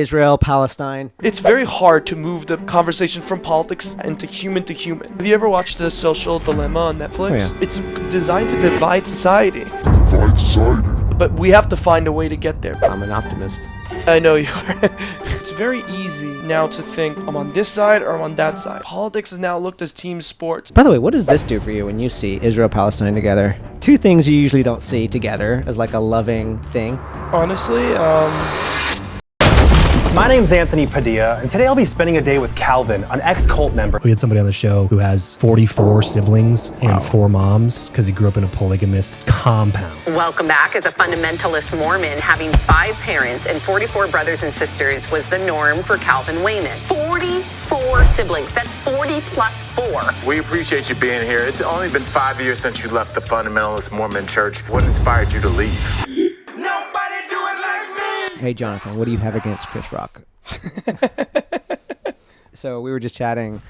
Israel, Palestine. It's very hard to move the conversation from politics into human to human. Have you ever watched The Social Dilemma on Netflix? Oh, yeah. It's designed to divide society. Divide society. But we have to find a way to get there. I'm an optimist. I know you are. It's very easy now to think, I'm on this side or I'm on that side. Politics is now looked as team sports. By the way, what does this do for you when you see Israel, Palestine together? Two things you usually don't see together as like a loving thing. Honestly, My name's Anthony Padilla, and today I'll be spending a day with Calvin, an ex-cult member. We had somebody on the show who has 44 siblings and 4 moms because he grew up in a polygamist compound. Welcome back. As a fundamentalist Mormon, having 5 parents and 44 brothers and sisters was the norm for Calvin Wayman. 44 siblings. That's 40 plus 4. We appreciate you being here. It's only been 5 years since you left the fundamentalist Mormon church. What inspired you to leave? Hey, Jonathan, what do you have against Chris Rock? So we were just chatting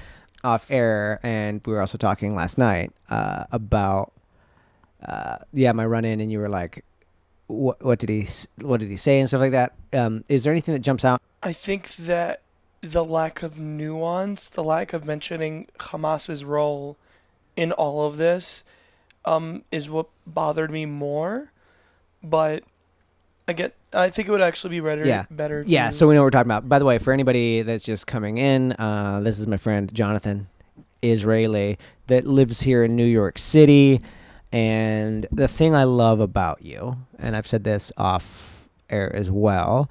off air, and we were also talking last night about my run-in, and you were like, what did he say and stuff like that. Is there anything that jumps out? I think that the lack of nuance, the lack of mentioning Hamas's role in all of this is what bothered me more. But I think it would actually be better. Yeah, so we know what we're talking about. By the way, for anybody that's just coming in, this is my friend Jonathan, Israeli, that lives here in New York City. And the thing I love about you, and I've said this off air as well,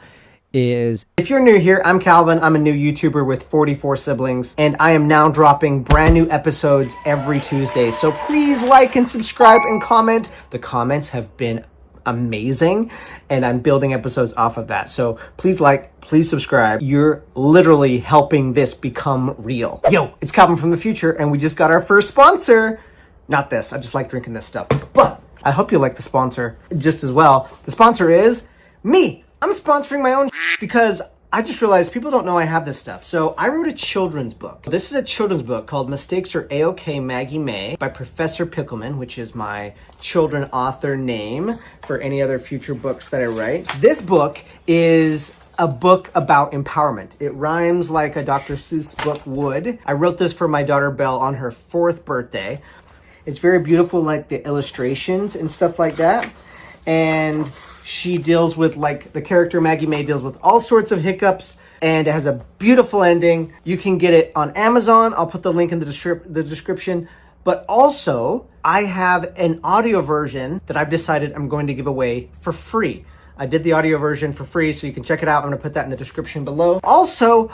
is if you're new here, I'm Calvin. I'm a new YouTuber with 44 siblings, and I am now dropping brand new episodes every Tuesday. So please like and subscribe and comment. The comments have been amazing, and I'm building episodes off of that. So please like, please subscribe. You're literally helping this become real. Yo, it's Calvin from the future, and we just got our first sponsor. Not this, I just like drinking this stuff, but I hope you like the sponsor just as well. The sponsor is me. I'm sponsoring my own because I just realized people don't know I have this stuff. So I wrote a children's book. This is a children's book called Mistakes Are A-OK, MAGGY, MAYE by Professor Pickleman, which is my children author name for any other future books that I write. This book is a book about empowerment. It rhymes like a Dr. Seuss book would. I wrote this for my daughter Belle on her 4th birthday. It's very beautiful, like the illustrations and stuff like that. And she deals with, like, the character Maggie May deals with all sorts of hiccups, and it has a beautiful ending. You can get it on Amazon. I'll put the link in the description. But also, I have an audio version that I've decided I'm going to give away for free. I did the audio version for free, so you can check it out. I'm going to put that in the description below. Also,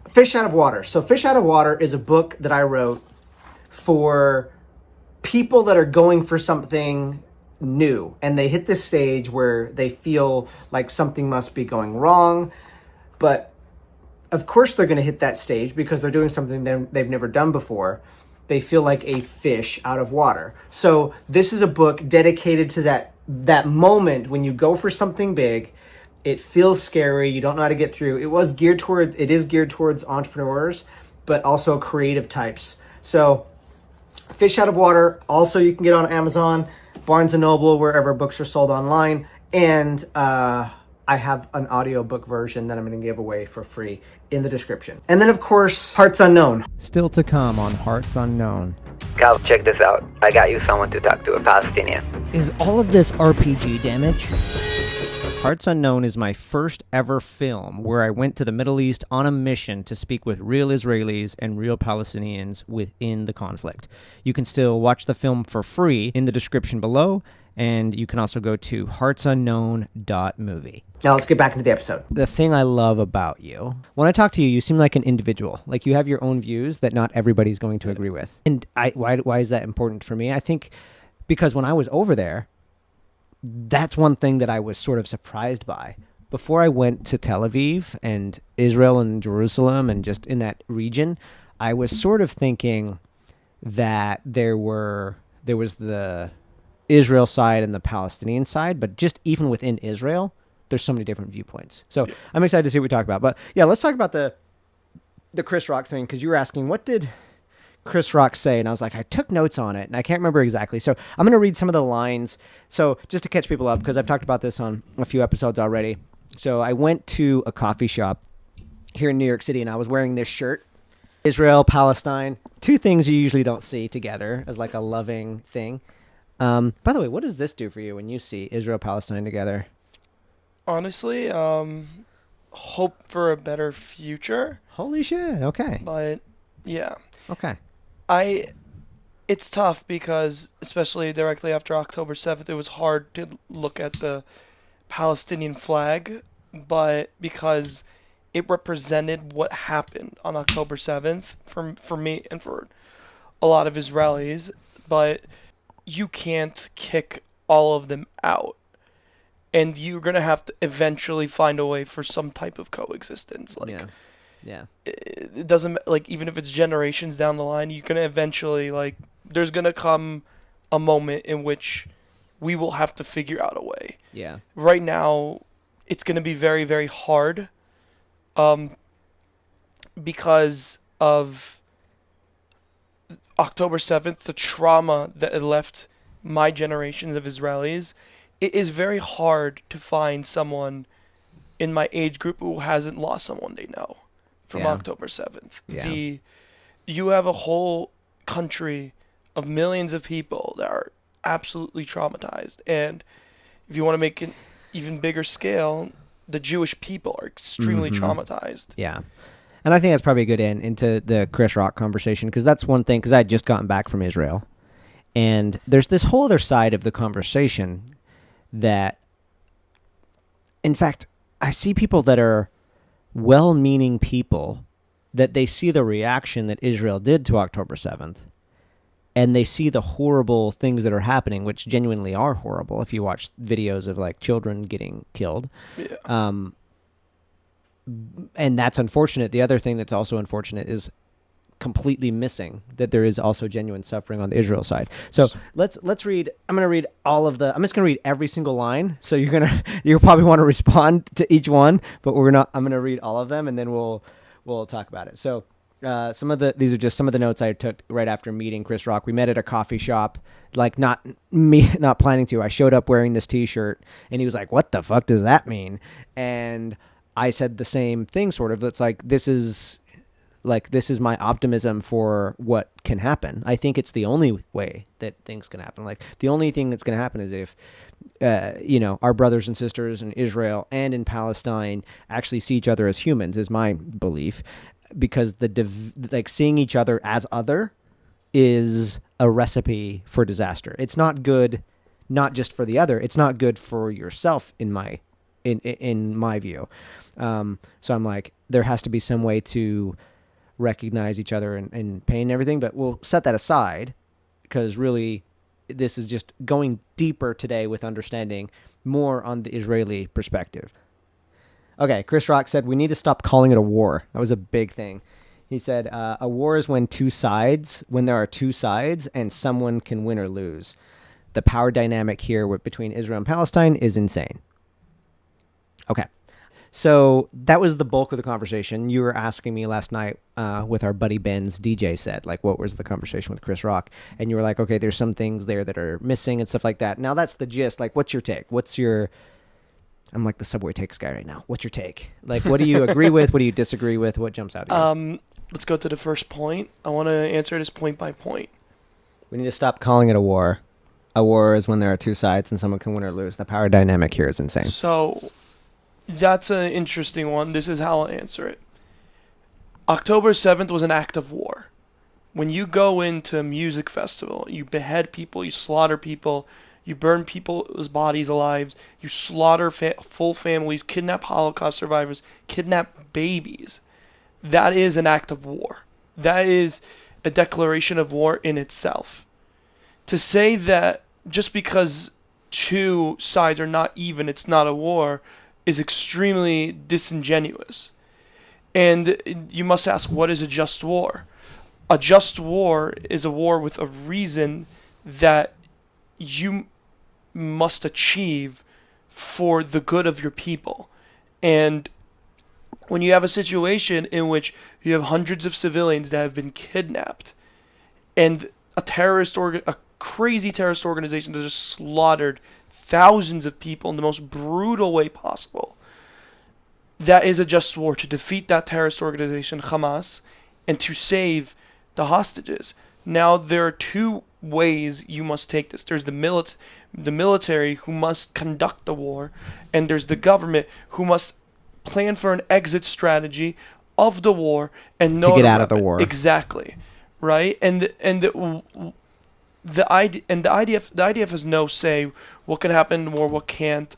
Fish Out of Water. So Fish Out of Water is a book that I wrote for people that are going for something new, and they hit this stage where they feel like something must be going wrong, but of course they're going to hit that stage because they're doing something they've never done before. They feel like a fish out of water. So this is a book dedicated to that moment when you go for something big. It feels scary, you don't know how to get through. It is geared towards entrepreneurs, but also creative types. So Fish Out of Water, also you can get on Amazon, Barnes & Noble, wherever books are sold online. And I have an audiobook version that I'm going to give away for free in the description. And then, of course, Hearts Unknown. Still to come on Hearts Unknown. Cal, check this out. I got you someone to talk to, a Palestinian. Is all of this RPG damage? Hearts Unknown is my first ever film where I went to the Middle East on a mission to speak with real Israelis and real Palestinians within the conflict. You can still watch the film for free in the description below, and you can also go to heartsunknown.movie. Now let's get back into the episode. The thing I love about you, when I talk to you, you seem like an individual. Like you have your own views that not everybody's going to agree with. And why is that important for me? I think because when I was over there, that's one thing that I was sort of surprised by. Before I went to Tel Aviv and Israel and Jerusalem and just in that region, I was sort of thinking that there was the Israel side and the Palestinian side, but just even within Israel, there's so many different viewpoints. So I'm excited to see what we talk about. But yeah, let's talk about the Chris Rock thing, because you were asking, what did Chris Rock say? And I was like, I took notes on it and I can't remember exactly. So I'm going to read some of the lines. So just to catch people up, because I've talked about this on a few episodes already. So I went to a coffee shop here in New York City, and I was wearing this shirt. Israel, Palestine, two things you usually don't see together as like a loving thing. By the way, what does this do for you when you see Israel, Palestine together? Honestly, hope for a better future. Holy shit. Okay. But yeah, Okay. it's tough because especially directly after October 7th, it was hard to look at the Palestinian flag, but because it represented what happened on October 7th for me and for a lot of Israelis, but you can't kick all of them out. And you're going to have to eventually find a way for some type of coexistence. Like, Yeah. it doesn't, like, even if it's generations down the line, you're going to eventually, like, there's going to come a moment in which we will have to figure out a way. Yeah. Right now, it's going to be very, very hard because of October 7th, the trauma that it left my generation of Israelis. It is very hard to find someone in my age group who hasn't lost someone they know from October 7th. Yeah. You have a whole country of millions of people that are absolutely traumatized. And if you want to make an even bigger scale, the Jewish people are extremely traumatized. Yeah. And I think that's probably a good end into the Chris Rock conversation, because that's one thing, because I had just gotten back from Israel. And there's this whole other side of the conversation that, in fact, I see people that are well-meaning people that they see the reaction that Israel did to October 7th, and they see the horrible things that are happening, which genuinely are horrible if you watch videos of like children getting killed. Yeah. And that's unfortunate. The other thing that's also unfortunate is completely missing that there is also genuine suffering on the Israel side. So let's read. I'm going to read all of the. I'm just going to read every single line. So you'll probably want to respond to each one, but we're not. I'm going to read all of them, and then we'll talk about it. So these are just some of the notes I took right after meeting Chris Rock. We met at a coffee shop, like not planning to. I showed up wearing this T-shirt, and he was like, "What the fuck does that mean?" And I said the same thing, sort of. It's like, this is my optimism for what can happen. I think it's the only way that things can happen. Like, the only thing that's going to happen is if, our brothers and sisters in Israel and in Palestine actually see each other as humans, is my belief, because seeing each other as other is a recipe for disaster. It's not good, not just for the other. It's not good for yourself, in my view. So I'm like, there has to be some way to recognize each other in pain and everything, but we'll set that aside, because really this is just going deeper today with understanding more on the Israeli perspective. Okay, Chris Rock said we need to stop calling it a war. That was a big thing. He said a war is when there are two sides and someone can win or lose. The power dynamic here between Israel and Palestine is insane. Okay. So that was the bulk of the conversation. You were asking me last night with our buddy Ben's DJ set, like, what was the conversation with Chris Rock? And you were like, okay, there's some things there that are missing and stuff like that. Now that's the gist. Like, what's your take? I'm like the Subway Takes guy right now. What's your take? Like, what do you agree with? What do you disagree with? What jumps out at you? Let's go to the first point. I want to answer this point by point. We need to stop calling it a war. A war is when there are two sides and someone can win or lose. The power dynamic here is insane. So that's an interesting one. This is how I'll answer it. October 7th was an act of war. When you go into a music festival, you behead people, you slaughter people, you burn people's bodies alive, you slaughter full families, kidnap Holocaust survivors, kidnap babies. That is an act of war. That is a declaration of war in itself. To say that just because two sides are not even, it's not a war, is extremely disingenuous. And you must ask, what is a just war? A just war is a war with a reason that you must achieve for the good of your people. And when you have a situation in which you have hundreds of civilians that have been kidnapped, and a crazy terrorist organization that just slaughtered thousands of people in the most brutal way possible, that is a just war to defeat that terrorist organization, Hamas, and to save the hostages. Now, there are two ways you must take this. There's the military who must conduct the war, and there's the government who must plan for an exit strategy of the war and know to get how out of the war. Exactly, right? The IDF has no say what can happen or what can't.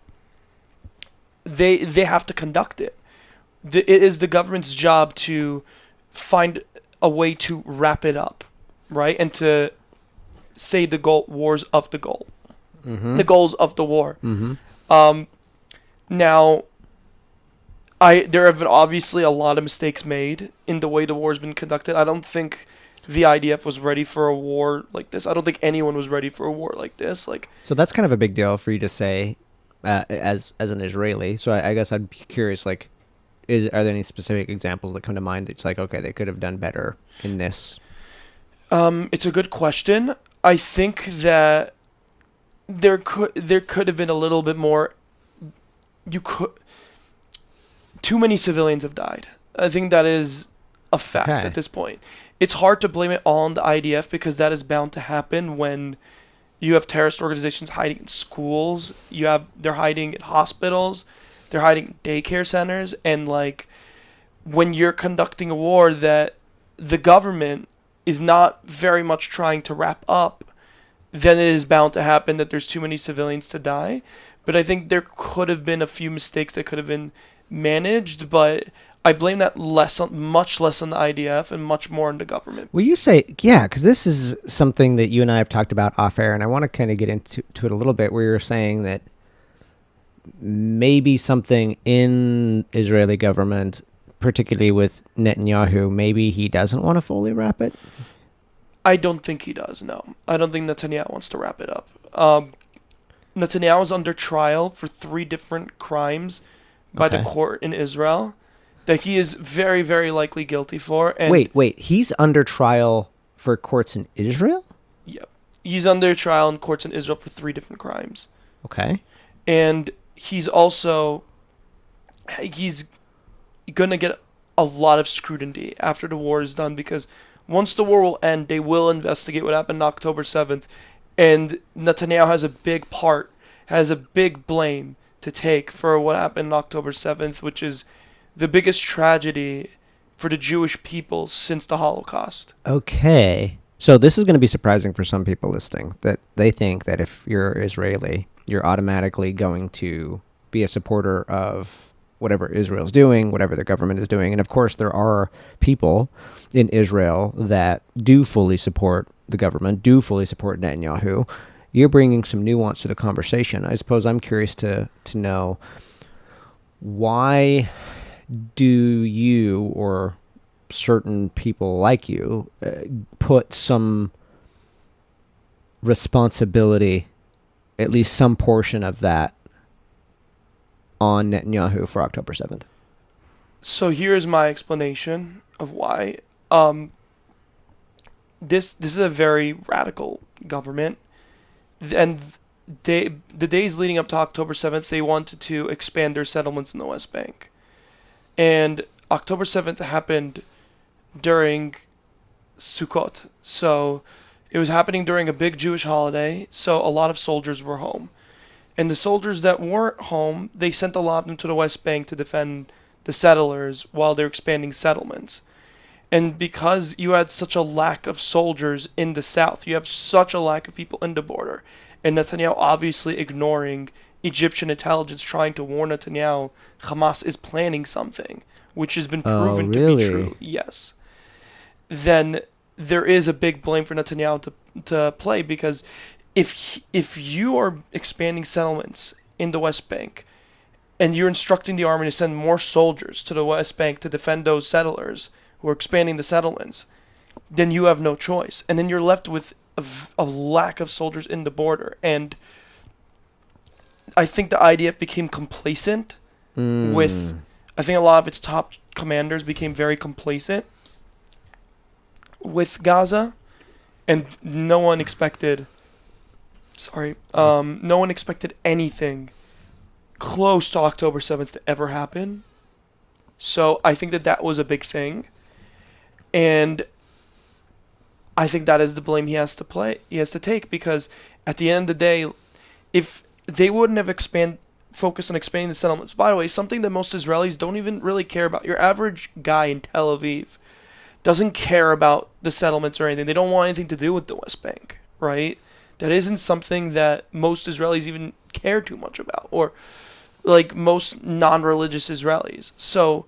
They have to conduct it. It is the government's job to find a way to wrap it up, right? And to say the goals of the war. Now, there have been obviously a lot of mistakes made in the way the war has been conducted. I don't think the IDF was ready for a war like this. I don't think anyone was ready for a war like this. So that's kind of a big deal for you to say, as an Israeli. So I guess I'd be curious, like, are there any specific examples that come to mind that's like, okay, they could have done better in this? It's a good question. I think that there could have been a little bit more. Too many civilians have died. I think that is a fact at this point. It's hard to blame it all on the IDF because that is bound to happen when you have terrorist organizations hiding in schools. They're hiding in hospitals. They're hiding in daycare centers. And like when you're conducting a war that the government is not very much trying to wrap up, then it is bound to happen that there's too many civilians to die. But I think there could have been a few mistakes that could have been managed, but I blame that much less on the IDF and much more on the government. Well, you say, yeah, because this is something that you and I have talked about off air, and I want to kind of get into it a little bit, where you're saying that maybe something in Israeli government, particularly with Netanyahu, maybe he doesn't want to fully wrap it? I don't think he does, no. I don't think Netanyahu wants to wrap it up. Netanyahu is under trial for 3 different crimes by the court in Israel that he is very, very likely guilty for. And Wait, he's under trial for courts in Israel? Yep. He's under trial in courts in Israel for 3 different crimes. Okay. And he's going to get a lot of scrutiny after the war is done, because once the war will end, they will investigate what happened on October 7th. And Netanyahu has a big blame to take for what happened on October 7th, which is the biggest tragedy for the Jewish people since the Holocaust. Okay. So this is going to be surprising for some people listening, that they think that if you're Israeli, you're automatically going to be a supporter of whatever Israel's doing, whatever the government is doing. And of course, there are people in Israel that do fully support the government, do fully support Netanyahu. You're bringing some nuance to the conversation. I suppose I'm curious to know, why do you or certain people like you put some responsibility, at least some portion of that, on Netanyahu for October 7th? So here's my explanation of why. This is a very radical government, and the days leading up to October 7th, they wanted to expand their settlements in the West Bank. And October 7th happened during Sukkot. So it was happening during a big Jewish holiday, so a lot of soldiers were home. And the soldiers that weren't home, they sent a lot of them to the West Bank to defend the settlers while they're expanding settlements. And because you had such a lack of soldiers in the south, you have such a lack of people in the border, and Netanyahu obviously ignoring Egyptian intelligence trying to warn Netanyahu Hamas is planning something, which has been proven to be true. Yes. Then there is a big blame for Netanyahu to play, because if you are expanding settlements in the West Bank and you're instructing the army to send more soldiers to the West Bank to defend those settlers who are expanding the settlements, then you have no choice. And then you're left with a lack of soldiers in the border. And I think the IDF became complacent with, I think a lot of its top commanders became very complacent with Gaza, and no one expected anything close to October 7th to ever happen. So I think that was a big thing. And I think that is the blame he has to take, because at the end of the day, if they wouldn't have focused on expanding the settlements, by the way, something that most Israelis don't even really care about. Your average guy in Tel Aviv doesn't care about the settlements or anything. They don't want anything to do with the West Bank, right? That isn't something that most Israelis even care too much about, or like most non-religious Israelis. So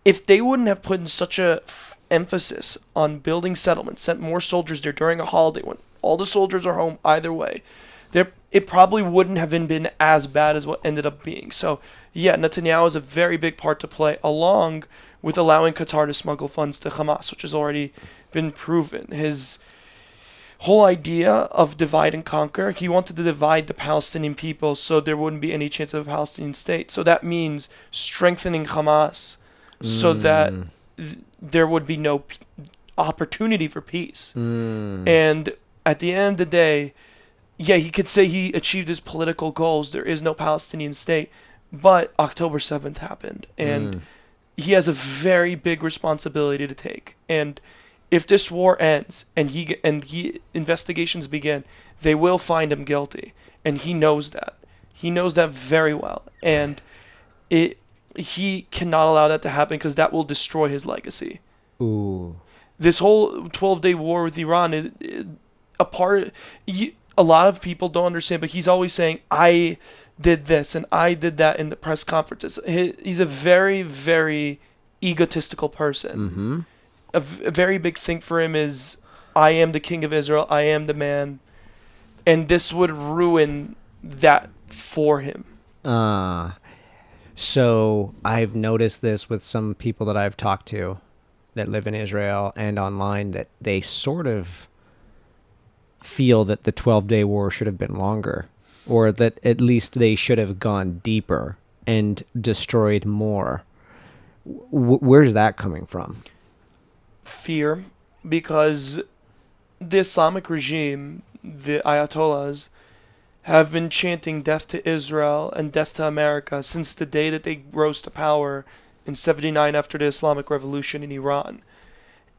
if they wouldn't have put in such a emphasis on building settlements, sent more soldiers there during a holiday when all the soldiers are home either way, it probably wouldn't have been as bad as what ended up being. So yeah, Netanyahu has a very big part to play, along with allowing Qatar to smuggle funds to Hamas, which has already been proven. His whole idea of divide and conquer, he wanted to divide the Palestinian people so there wouldn't be any chance of a Palestinian state. So that means strengthening Hamas so that there would be no opportunity for peace. And at the end of the day, yeah, he could say he achieved his political goals. There is no Palestinian state. But October 7th happened. And he has a very big responsibility to take. And if this war ends and investigations begin, they will find him guilty. And he knows that. He knows that very well. And he cannot allow that to happen, because that will destroy his legacy. Ooh. This whole 12-day war with Iran, a lot of people don't understand, but he's always saying, I did this and I did that in the press conferences. He's a very, very egotistical person. A very big thing for him is, I am the king of Israel, I am the man. And this would ruin that for him. So I've noticed this with some people that I've talked to that live in Israel and online, that they sort of feel that the 12-day war should have been longer, or that at least they should have gone deeper and destroyed more. Where's that coming from? Fear, because the Islamic regime, the Ayatollahs, have been chanting death to Israel and death to America since the day that they rose to power in 79 after the Islamic Revolution in Iran.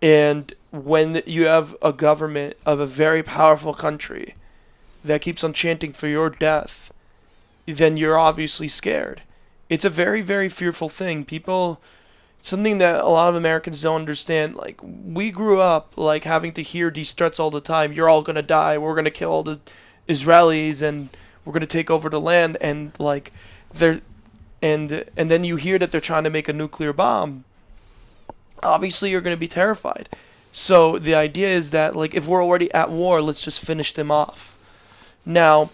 And when you have a government of a very powerful country that keeps on chanting for your death, then you're obviously scared. It's a very, very fearful thing. Something that a lot of Americans don't understand. Like, we grew up like having to hear these threats all the time. You're all gonna die. We're gonna kill all the Israelis, and we're gonna take over the land. And like, and then you hear that they're trying to make a nuclear bomb. Obviously, you're gonna be terrified. So the idea is that, like, if we're already at war, let's just finish them off. Now,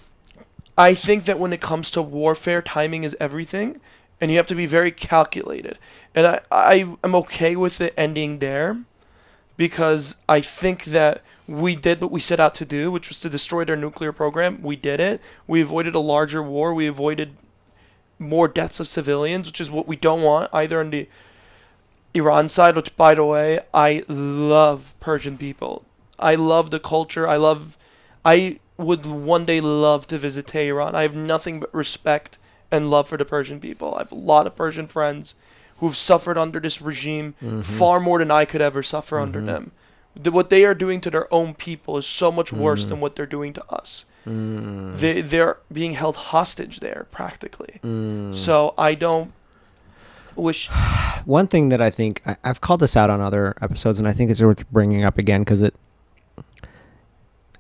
I think that when it comes to warfare, timing is everything, and you have to be very calculated. And I am okay with it ending there, because I think that we did what we set out to do, which was to destroy their nuclear program. We did it. We avoided a larger war. We avoided more deaths of civilians, which is what we don't want, either on the Iran side, which, by the way, I love Persian people. I love the culture. I would one day love to visit Tehran. I have nothing but respect and love for the Persian people. I have a lot of Persian friends who've suffered under this regime far more than I could ever suffer under them. What they are doing to their own people is so much worse than what they're doing to us. They're being held hostage there, practically. So I don't wish... One thing that I think, I've called this out on other episodes, and I think it's worth bringing up again, because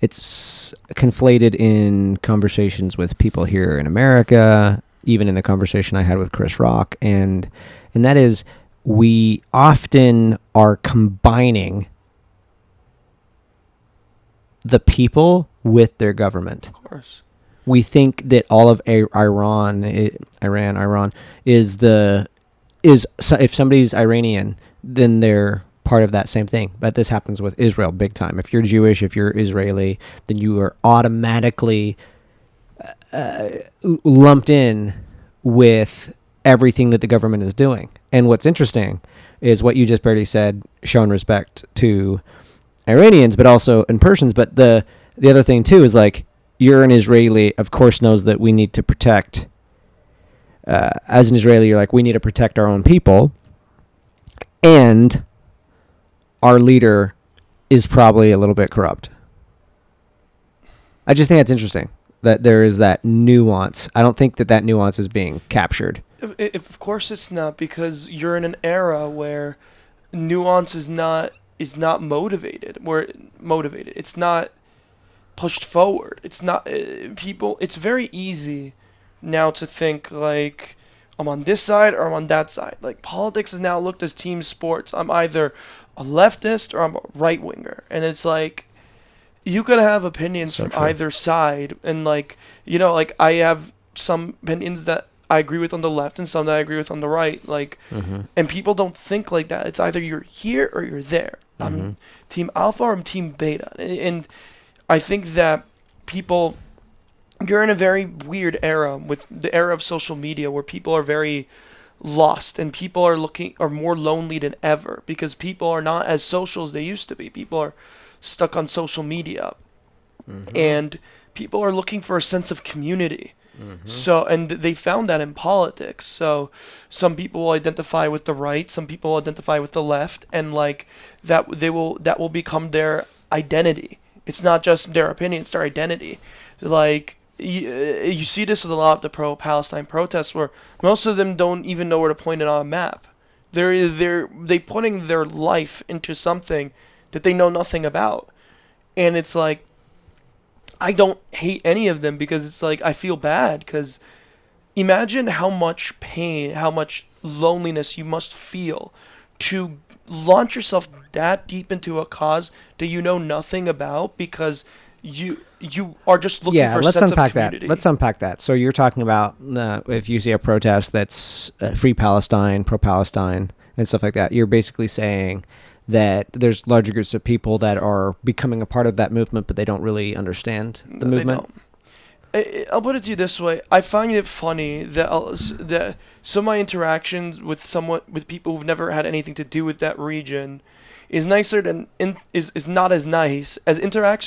it's conflated in conversations with people here in America, even in the conversation I had with Chris Rock, and that is, we often are combining the people with their government. Of course. We think that all of Iran is if somebody's Iranian, then they're part of that same thing. But this happens with Israel big time. If you're Jewish, if you're Israeli, then you are automatically lumped in with everything that the government is doing. And what's interesting is what you just barely said, showing respect to Iranians, but also in Persians. But the other thing too is, like, you're an Israeli, of course, knows that we need to protect as an Israeli, you're like, we need to protect our own people, and our leader is probably a little bit corrupt. I just think that's interesting that there is that nuance. I don't think that nuance is being captured. Of course it's not, because you're in an era where nuance is not motivated. It's not pushed forward. It's not people. It's very easy now to think like, I'm on this side or I'm on that side. Like, politics is now looked as team sports. I'm either a leftist or I'm a right winger, and it's like, you could have opinions from either side, and like, like I have some opinions that I agree with on the left and some that I agree with on the right. Like, and people don't think like that. It's either you're here or you're there. I'm team alpha or I'm team beta, and I think that you're in a very weird era with the era of social media where people are very lost, and people are more lonely than ever because people are not as social as they used to be. People are stuck on social media, and people are looking for a sense of community. So, and they found that in politics. So some people will identify with the right, some people will identify with the left, and like that will become their identity. It's not just their opinion, it's their identity. Like, you see this with a lot of the pro-Palestine protests, where most of them don't even know where to point it on a map. They're putting their life into something that they know nothing about. And it's like, I don't hate any of them, because it's like, I feel bad, because imagine how much pain, how much loneliness you must feel to launch yourself that deep into a cause that you know nothing about, because you are just looking for a sense of community. Let's unpack that. So you're talking about if you see a protest that's free Palestine, pro-Palestine, and stuff like that, you're basically saying that there's larger groups of people that are becoming a part of that movement, but they don't really understand the movement. I'll put it to you this way: I find it funny that some of my interactions with people who've never had anything to do with that region is not as nice as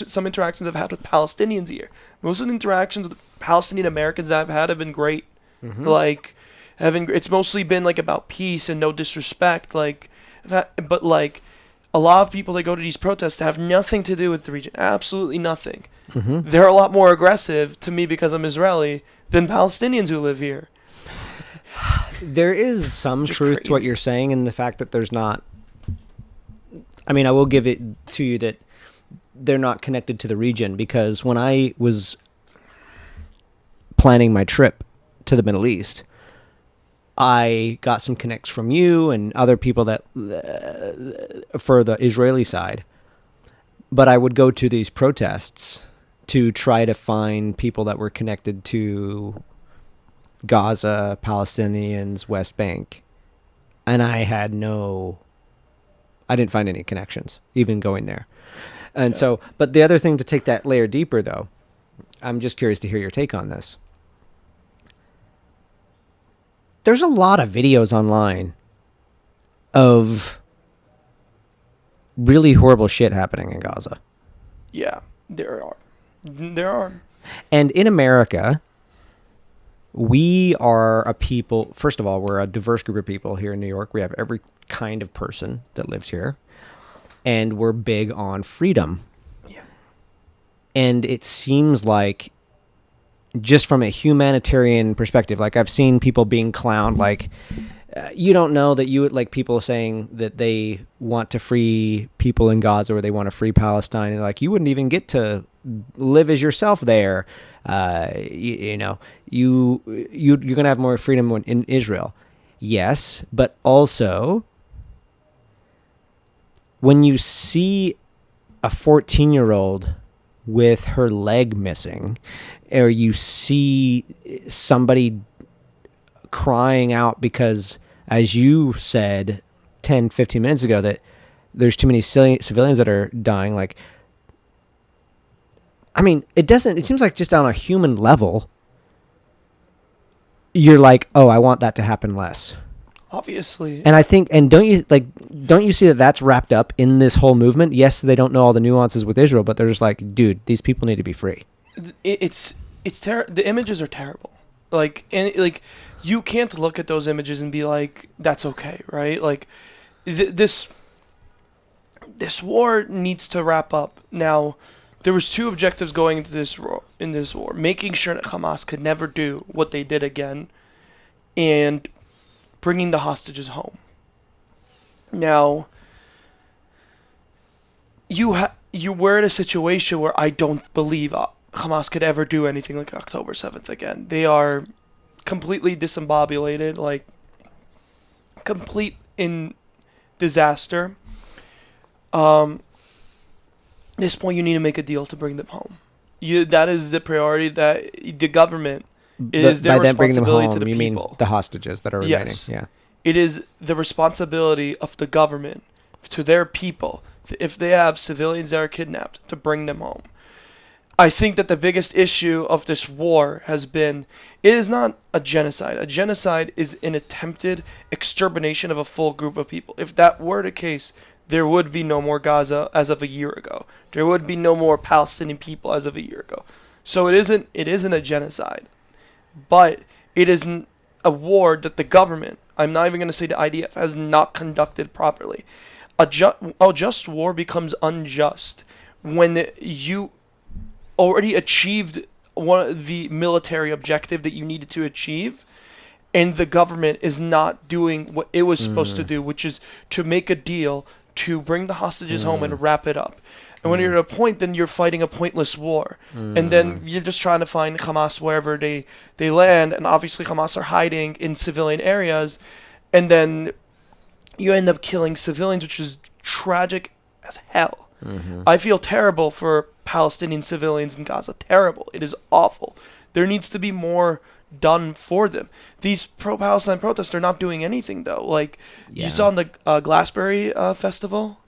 some interactions I've had with Palestinians here. Most of the interactions with Palestinian Americans that I've had have been great. Like, it's mostly been like about peace and no disrespect. Like, but like, a lot of people that go to these protests have nothing to do with the region, absolutely nothing. They're a lot more aggressive to me because I'm Israeli than Palestinians who live here. There is some truth to what you're saying in the fact that there's not. I mean, I will give it to you that they're not connected to the region, because when I was planning my trip to the Middle East, I got some connects from you and other people that for the Israeli side. But I would go to these protests to try to find people that were connected to Gaza, Palestinians, West Bank. And I didn't find any connections, even going there. And so, but the other thing, to take that layer deeper, though, I'm just curious to hear your take on this. There's a lot of videos online of really horrible shit happening in Gaza. Yeah, there are. And in America, we are a people, first of all, we're a diverse group of people here in New York. We have every kind of person that lives here. And we're big on freedom. Yeah. And it seems like, just from a humanitarian perspective, like I've seen people being clowned, like you don't know that like people saying that they want to free people in Gaza or they want to free Palestine, and like you wouldn't even get to live as yourself there. You're gonna have more freedom in Israel, yes, but also when you see a 14-year-old with her leg missing, or you see somebody crying out because, as you said 10, 15 minutes ago, that there's too many civilians that are dying. Like, I mean, it seems like just on a human level, you're like, oh, I want that to happen less. Obviously. And I think, and don't you see that that's wrapped up in this whole movement? Yes, they don't know all the nuances with Israel, but they're just like, dude, these people need to be free. The images are terrible. Like you can't look at those images and be like, that's okay, right? Like this war needs to wrap up. Now, there was two objectives going into this war, making sure that Hamas could never do what they did again, and bringing the hostages home. Now, you were in a situation where I don't believe Hamas could ever do anything like October 7th again. They are completely disembobulated, like complete in disaster. At this point, you need to make a deal to bring them home. That is the priority. That the government is their responsibility to the people. You mean the hostages that are remaining? Yes. Yeah. It is the responsibility of the government to their people, if they have civilians that are kidnapped, to bring them home. I think that the biggest issue of this war has been, it is not a genocide. A genocide is an attempted extermination of a full group of people. If that were the case, there would be no more Gaza as of a year ago. There would be no more Palestinian people as of a year ago. So it isn't a genocide. But it isn't a war that the government, I'm not even going to say the IDF, has not conducted properly. A just war becomes unjust when you already achieved the military objective that you needed to achieve, and the government is not doing what it was supposed to do, which is to make a deal to bring the hostages home and wrap it up. And when you're at a point, then you're fighting a pointless war. And then you're just trying to find Hamas wherever they land. And obviously Hamas are hiding in civilian areas. And then you end up killing civilians, which is tragic as hell. I feel terrible for Palestinian civilians in Gaza. Terrible. It is awful. There needs to be more done for them. These pro-Palestine protests are not doing anything, though. Like, you saw in the Glassbury Festival.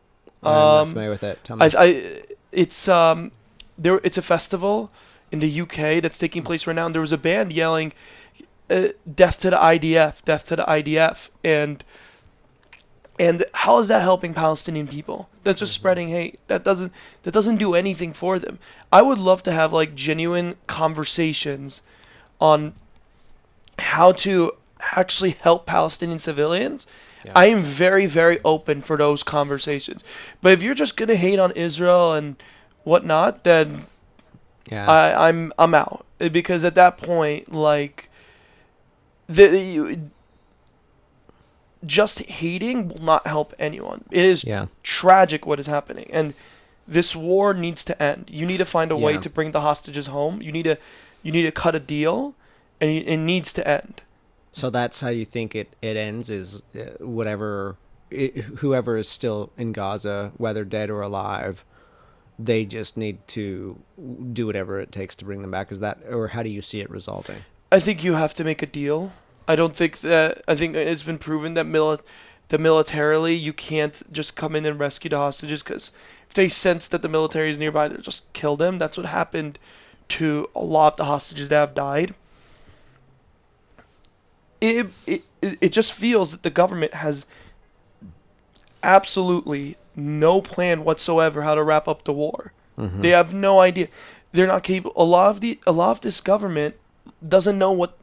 I'm not familiar with it. Tell me. It's a festival in the UK that's taking place right now, and there was a band yelling, "Death to the IDF! Death to the IDF!" And how is that helping Palestinian people? That's just spreading hate. That doesn't do anything for them. I would love to have like genuine conversations on how to actually help Palestinian civilians. Yeah. I am very, very open for those conversations. But if you're just gonna hate on Israel and whatnot, then I'm out, because at that point, like, just hating will not help anyone. It is tragic what is happening, and this war needs to end. You need to find a way to bring the hostages home. You need to cut a deal, and it needs to end. So that's how you think it ends, is whoever is still in Gaza, whether dead or alive, they just need to do whatever it takes to bring them back. Is that, or how do you see it resolving? I think you have to make a deal. I think it's been proven that militarily you can't just come in and rescue the hostages, because if they sense that the military is nearby, they'll just kill them. That's what happened to a lot of the hostages that have died. It just feels that the government has absolutely no plan whatsoever how to wrap up the war. They have no idea. They're not capable. A lot of this government doesn't know what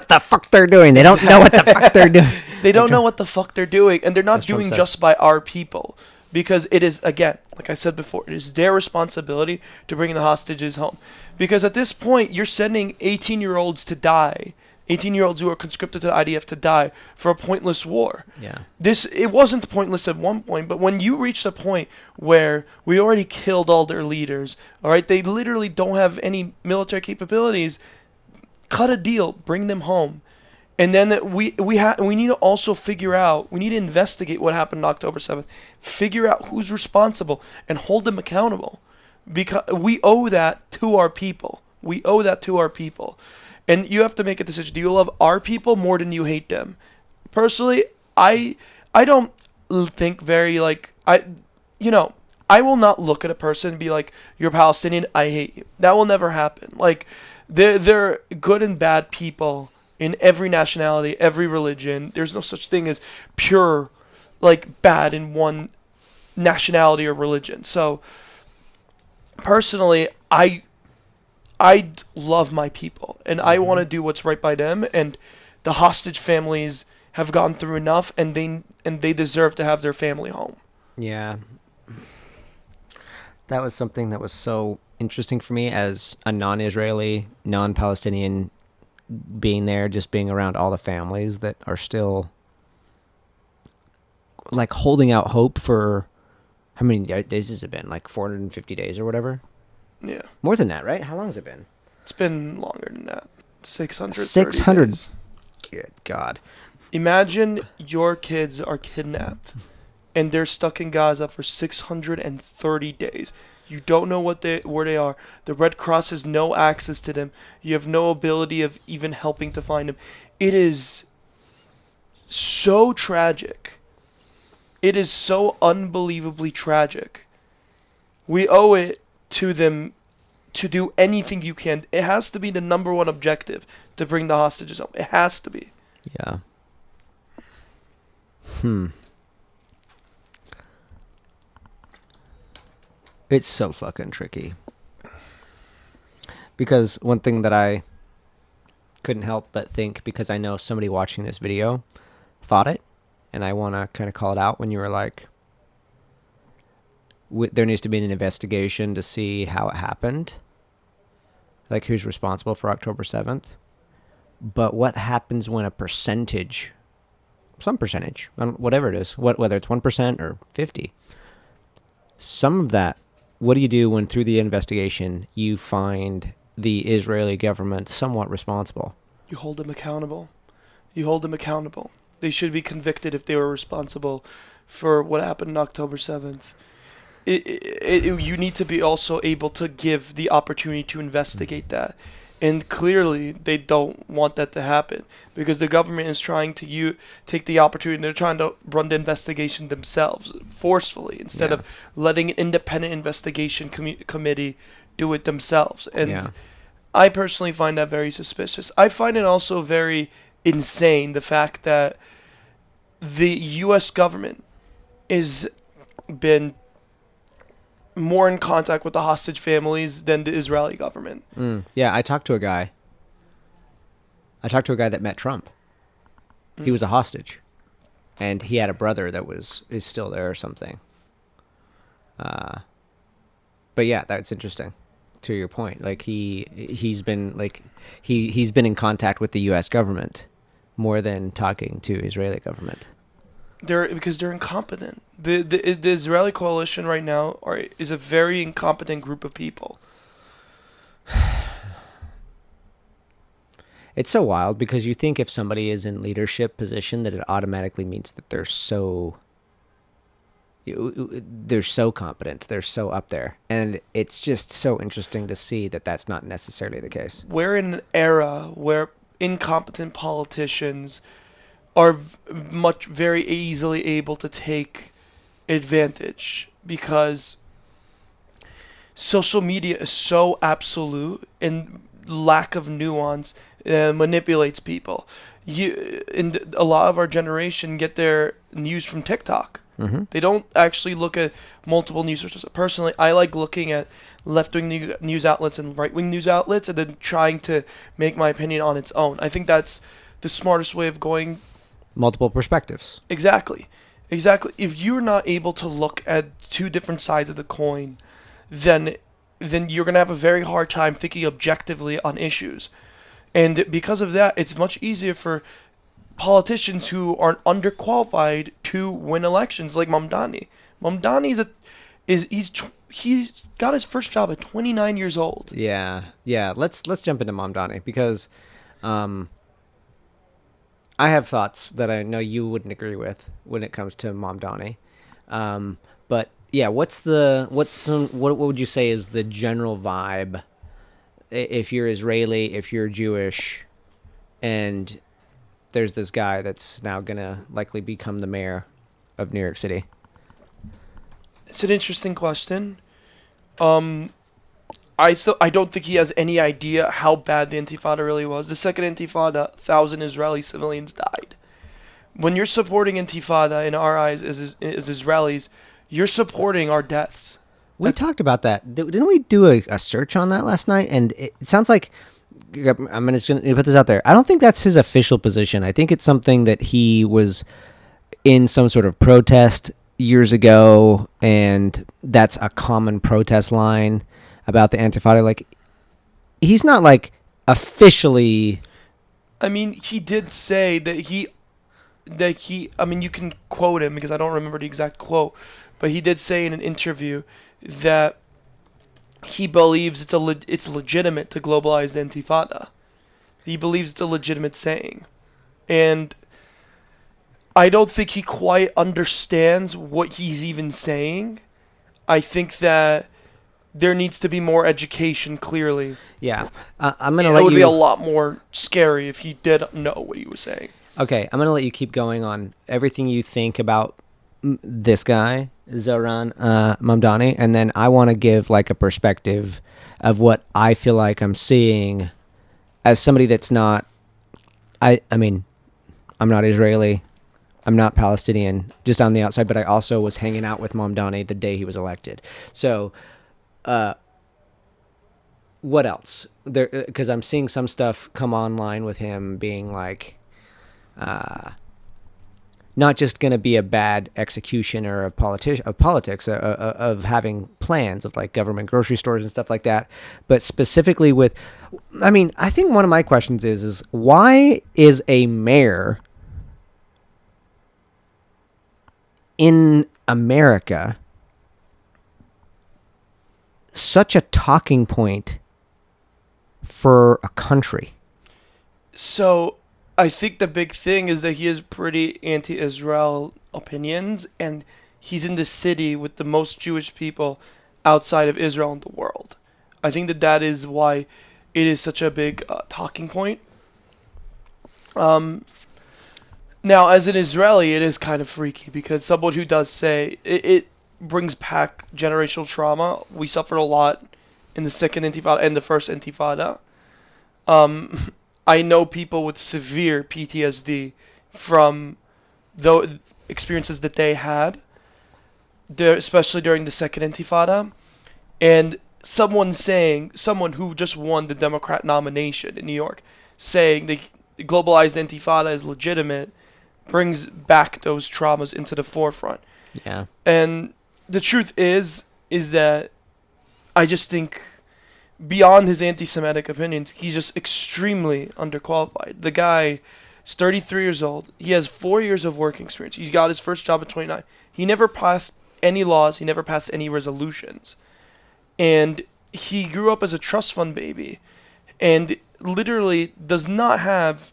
the fuck they're doing. They don't know what the fuck they're doing. They don't know what the fuck they're doing, and they're not doing just by our people, because it is, again, like I said before, it is their responsibility to bring the hostages home. Because at this point, you're sending 18-year-olds to die. 18-year-olds who are conscripted to the IDF to die for a pointless war. Yeah. It wasn't pointless at one point, but when you reach the point where we already killed all their leaders, all right, they literally don't have any military capabilities, cut a deal, bring them home. And then we need to also figure out, we need to investigate what happened on October 7th, figure out who's responsible, and hold them accountable. Because we owe that to our people. We owe that to our people. And you have to make a decision. Do you love our people more than you hate them? Personally, I don't think very, like, I will not look at a person and be like, you're Palestinian, I hate you. That will never happen. Like, they're good and bad people in every nationality, every religion. There's no such thing as pure, like, bad in one nationality or religion. So, personally, I I love my people, and I want to do what's right by them. And the hostage families have gone through enough, and they deserve to have their family home. Yeah. That was something that was so interesting for me as a non-Israeli, non-Palestinian, being there, just being around all the families that are still like holding out hope for how many days has it been? Like 450 days or whatever? Yeah. More than that, right? How long has it been? It's been longer than that. 600. 600. Good God. Imagine your kids are kidnapped and they're stuck in Gaza for 630 days. You don't know where they are. The Red Cross has no access to them. You have no ability of even helping to find them. It is so tragic. It is so unbelievably tragic. We owe it to them to do anything you can. It has to be the number one objective to bring the hostages home. It has to be. Yeah. It's so fucking tricky. Because one thing that I couldn't help but think, because I know somebody watching this video thought it, and I want to kind of call it out when you were like, there needs to be an investigation to see how it happened. Like, who's responsible for October 7th. But what happens when a percentage, some percentage, whatever it is, whether it's 1% or 50, some of that, what do you do when through the investigation you find the Israeli government somewhat responsible? You hold them accountable. You hold them accountable. They should be convicted if they were responsible for what happened on October 7th. You need to be also able to give the opportunity to investigate that. And clearly, they don't want that to happen because the government is trying to take the opportunity. They're trying to run the investigation themselves forcefully instead of letting an independent investigation committee do it themselves. And I personally find that very suspicious. I find it also very insane, the fact that the U.S. government has been more in contact with the hostage families than the Israeli government. Yeah, I talked to a guy that met Trump. He was a hostage, and he had a brother that is still there or something. But yeah, that's interesting. To your point, like he's been in contact with the U.S. government more than talking to Israeli government. Because they're incompetent. The Israeli coalition right now is a very incompetent group of people. It's so wild because you think if somebody is in leadership position that it automatically means that they're so competent, they're so up there, and it's just so interesting to see that that's not necessarily the case. We're in an era where incompetent politicians are very easily able to take advantage because social media is so absolute and lack of nuance manipulates people. And a lot of our generation get their news from TikTok. They don't actually look at multiple news sources. Personally, I like looking at left-wing news outlets and right-wing news outlets and then trying to make my opinion on its own. I think that's the smartest way of going. Multiple perspectives. Exactly. If you're not able to look at two different sides of the coin, then you're going to have a very hard time thinking objectively on issues. And because of that, it's much easier for politicians who are underqualified to win elections, like Mamdani. Mamdani he's got his first job at 29 years old. Yeah. Let's jump into Mamdani because I have thoughts that I know you wouldn't agree with when it comes to Mamdani. But yeah, what would you say is the general vibe if you're Israeli, if you're Jewish, and there's this guy that's now gonna likely become the mayor of New York City? It's an interesting question. I don't think he has any idea how bad the Intifada really was. The second Intifada, 1,000 Israeli civilians died. When you're supporting Intifada, in our eyes as Israelis, you're supporting our deaths. We talked about that. Didn't we do a search on that last night? And it sounds like I'm just going to put this out there. I don't think that's his official position. I think it's something that he was in some sort of protest years ago, and that's a common protest line about the Antifada. Like, he's not like officially. I mean, he did say that he. I mean, you can quote him because I don't remember the exact quote, but he did say in an interview that he believes it's legitimate to globalize the Intifada. He believes it's a legitimate saying. And I don't think he quite understands what he's even saying. I think that there needs to be more education, clearly. Yeah. I'm going to let you... It would be a lot more scary if he did know what he was saying. Okay, I'm going to let you keep going on everything you think about this guy, Zoran Mamdani, and then I want to give like a perspective of what I feel like I'm seeing as somebody that's not, I mean, I'm not Israeli, I'm not Palestinian, just on the outside, but I also was hanging out with Mamdani the day he was elected. So, what else? Because I'm seeing some stuff come online with him being like, not just going to be a bad executioner of politics, of having plans of like government grocery stores and stuff like that, but specifically with, I mean, I think one of my questions is why is a mayor in America such a talking point for a country? So I think the big thing is that he has pretty anti-Israel opinions, and he's in the city with the most Jewish people outside of Israel in the world. I think that is why it is such a big talking point. Now, as an Israeli, it is kind of freaky because someone who does say it brings back generational trauma. We suffered a lot in the second Intifada and the first Intifada. I know people with severe PTSD from the experiences that they had, especially during the second Intifada. And someone who just won the Democrat nomination in New York, saying the globalized Intifada is legitimate, brings back those traumas into the forefront. Yeah. And the truth is that I just think, beyond his anti-Semitic opinions, he's just extremely underqualified. The guy is 33 years old. He has 4 years of work experience. He got his first job at 29. He never passed any laws. He never passed any resolutions. And he grew up as a trust fund baby and literally does not have,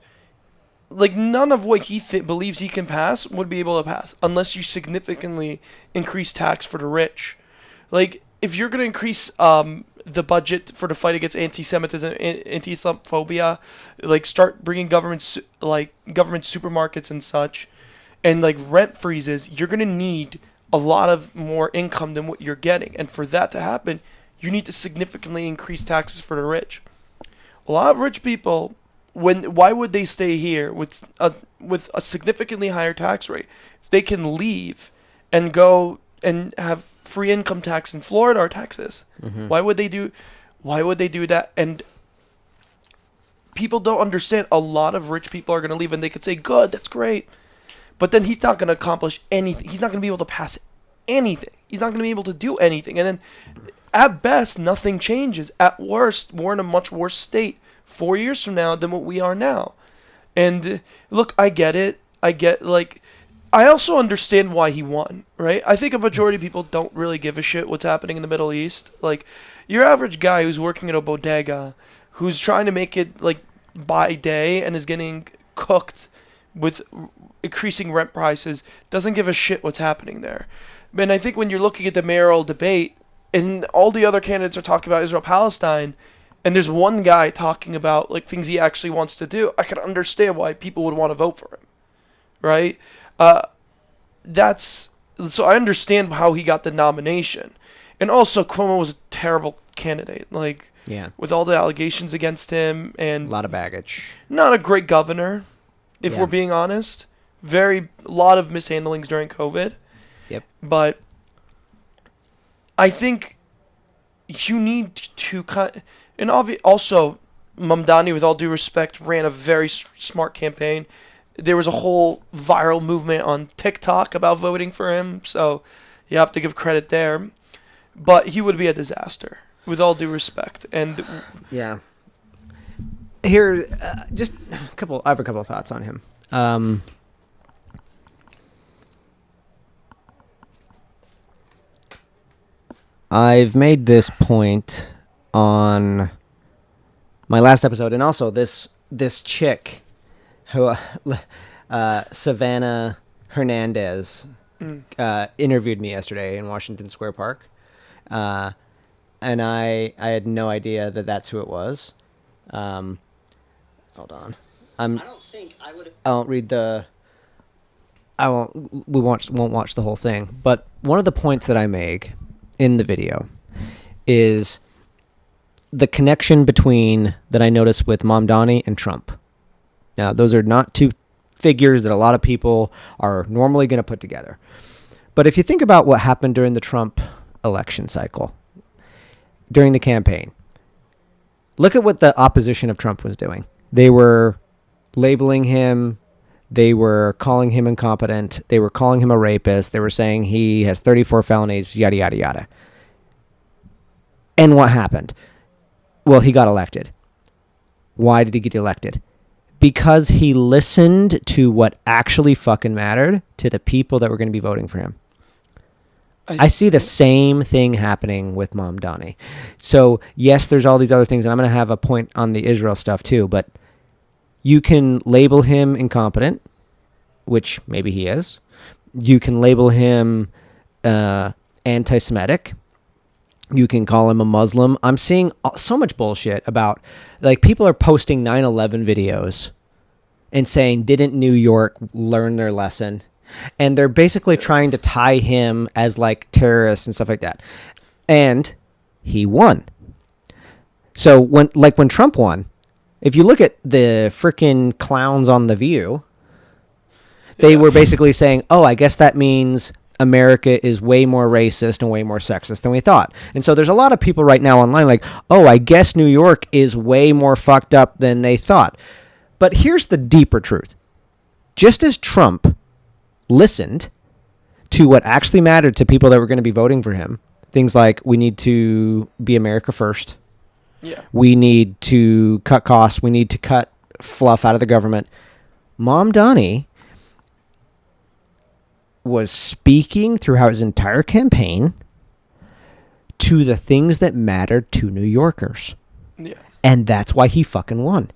like, none of what he believes he can pass would be able to pass unless you significantly increase tax for the rich. Like, if you're going to increase the budget for the fight against anti-Semitism, anti-Islamophobia, like start bringing government supermarkets and such, and like rent freezes, you're going to need a lot of more income than what you're getting. And for that to happen, you need to significantly increase taxes for the rich. A lot of rich people, why would they stay here with a significantly higher tax rate if they can leave and go and have free income tax in Florida or Texas? Mm-hmm. Why would they do that? And people don't understand. A lot of rich people are going to leave, and they could say, good, that's great. But then he's not going to accomplish anything. He's not going to be able to pass anything. He's not going to be able to do anything. And then at best, nothing changes. At worst, we're in a much worse state 4 years from now than what we are now. And look, I get it. I also understand why he won, right? I think a majority of people don't really give a shit what's happening in the Middle East. Like, your average guy who's working at a bodega, who's trying to make it, like, by day and is getting cooked with increasing rent prices, doesn't give a shit what's happening there. And I think when you're looking at the mayoral debate, and all the other candidates are talking about Israel-Palestine, and there's one guy talking about, like, things he actually wants to do, I can understand why people would want to vote for him, right? So I understand how he got the nomination. And also, Cuomo was a terrible candidate, like, yeah, with all the allegations against him, and a lot of baggage. Not a great governor, if we're being honest. A lot of mishandlings during COVID. Yep. But I think you need to cut. And also, Mamdani, with all due respect, ran a very smart campaign. There was a whole viral movement on TikTok about voting for him, so you have to give credit there. But he would be a disaster, with all due respect. And Yeah. Here, just a couple. I have a couple of thoughts on him. I've made this point on my last episode, and also this chick who Savannah Hernandez interviewed me yesterday in Washington Square Park, and I had no idea that that's who it was. Hold on, I don't think I would. I won't read the. I won't. We won't watch the whole thing. But one of the points that I make in the video is the connection between that I noticed with Mamdani and Trump. Now, those are not two figures that a lot of people are normally going to put together. But if you think about what happened during the Trump election cycle, during the campaign, look at what the opposition of Trump was doing. They were labeling him. They were calling him incompetent. They were calling him a rapist. They were saying he has 34 felonies, yada, yada, yada. And what happened? Well, he got elected. Why did he get elected? Because he listened to what actually fucking mattered to the people that were going to be voting for him. I see the same thing happening with Mamdani. So, yes, there's all these other things, and I'm going to have a point on the Israel stuff too, but you can label him incompetent, which maybe he is. You can label him anti-Semitic. You can call him a Muslim. I'm seeing so much bullshit about, like, people are posting 9/11 videos and saying, didn't New York learn their lesson? And they're basically trying to tie him as, like, terrorists and stuff like that. And he won. So when Trump won, if you look at the freaking clowns on The View, they were basically saying, oh, I guess that means America is way more racist and way more sexist than we thought. And so there's a lot of people right now online like, oh, I guess New York is way more fucked up than they thought. But here's the deeper truth. Just as Trump listened to what actually mattered to people that were going to be voting for him, things like we need to be America first. Yeah. We need to cut costs. We need to cut fluff out of the government. Mamdani was speaking throughout his entire campaign to the things that mattered to New Yorkers. Yeah. And that's why he fucking won.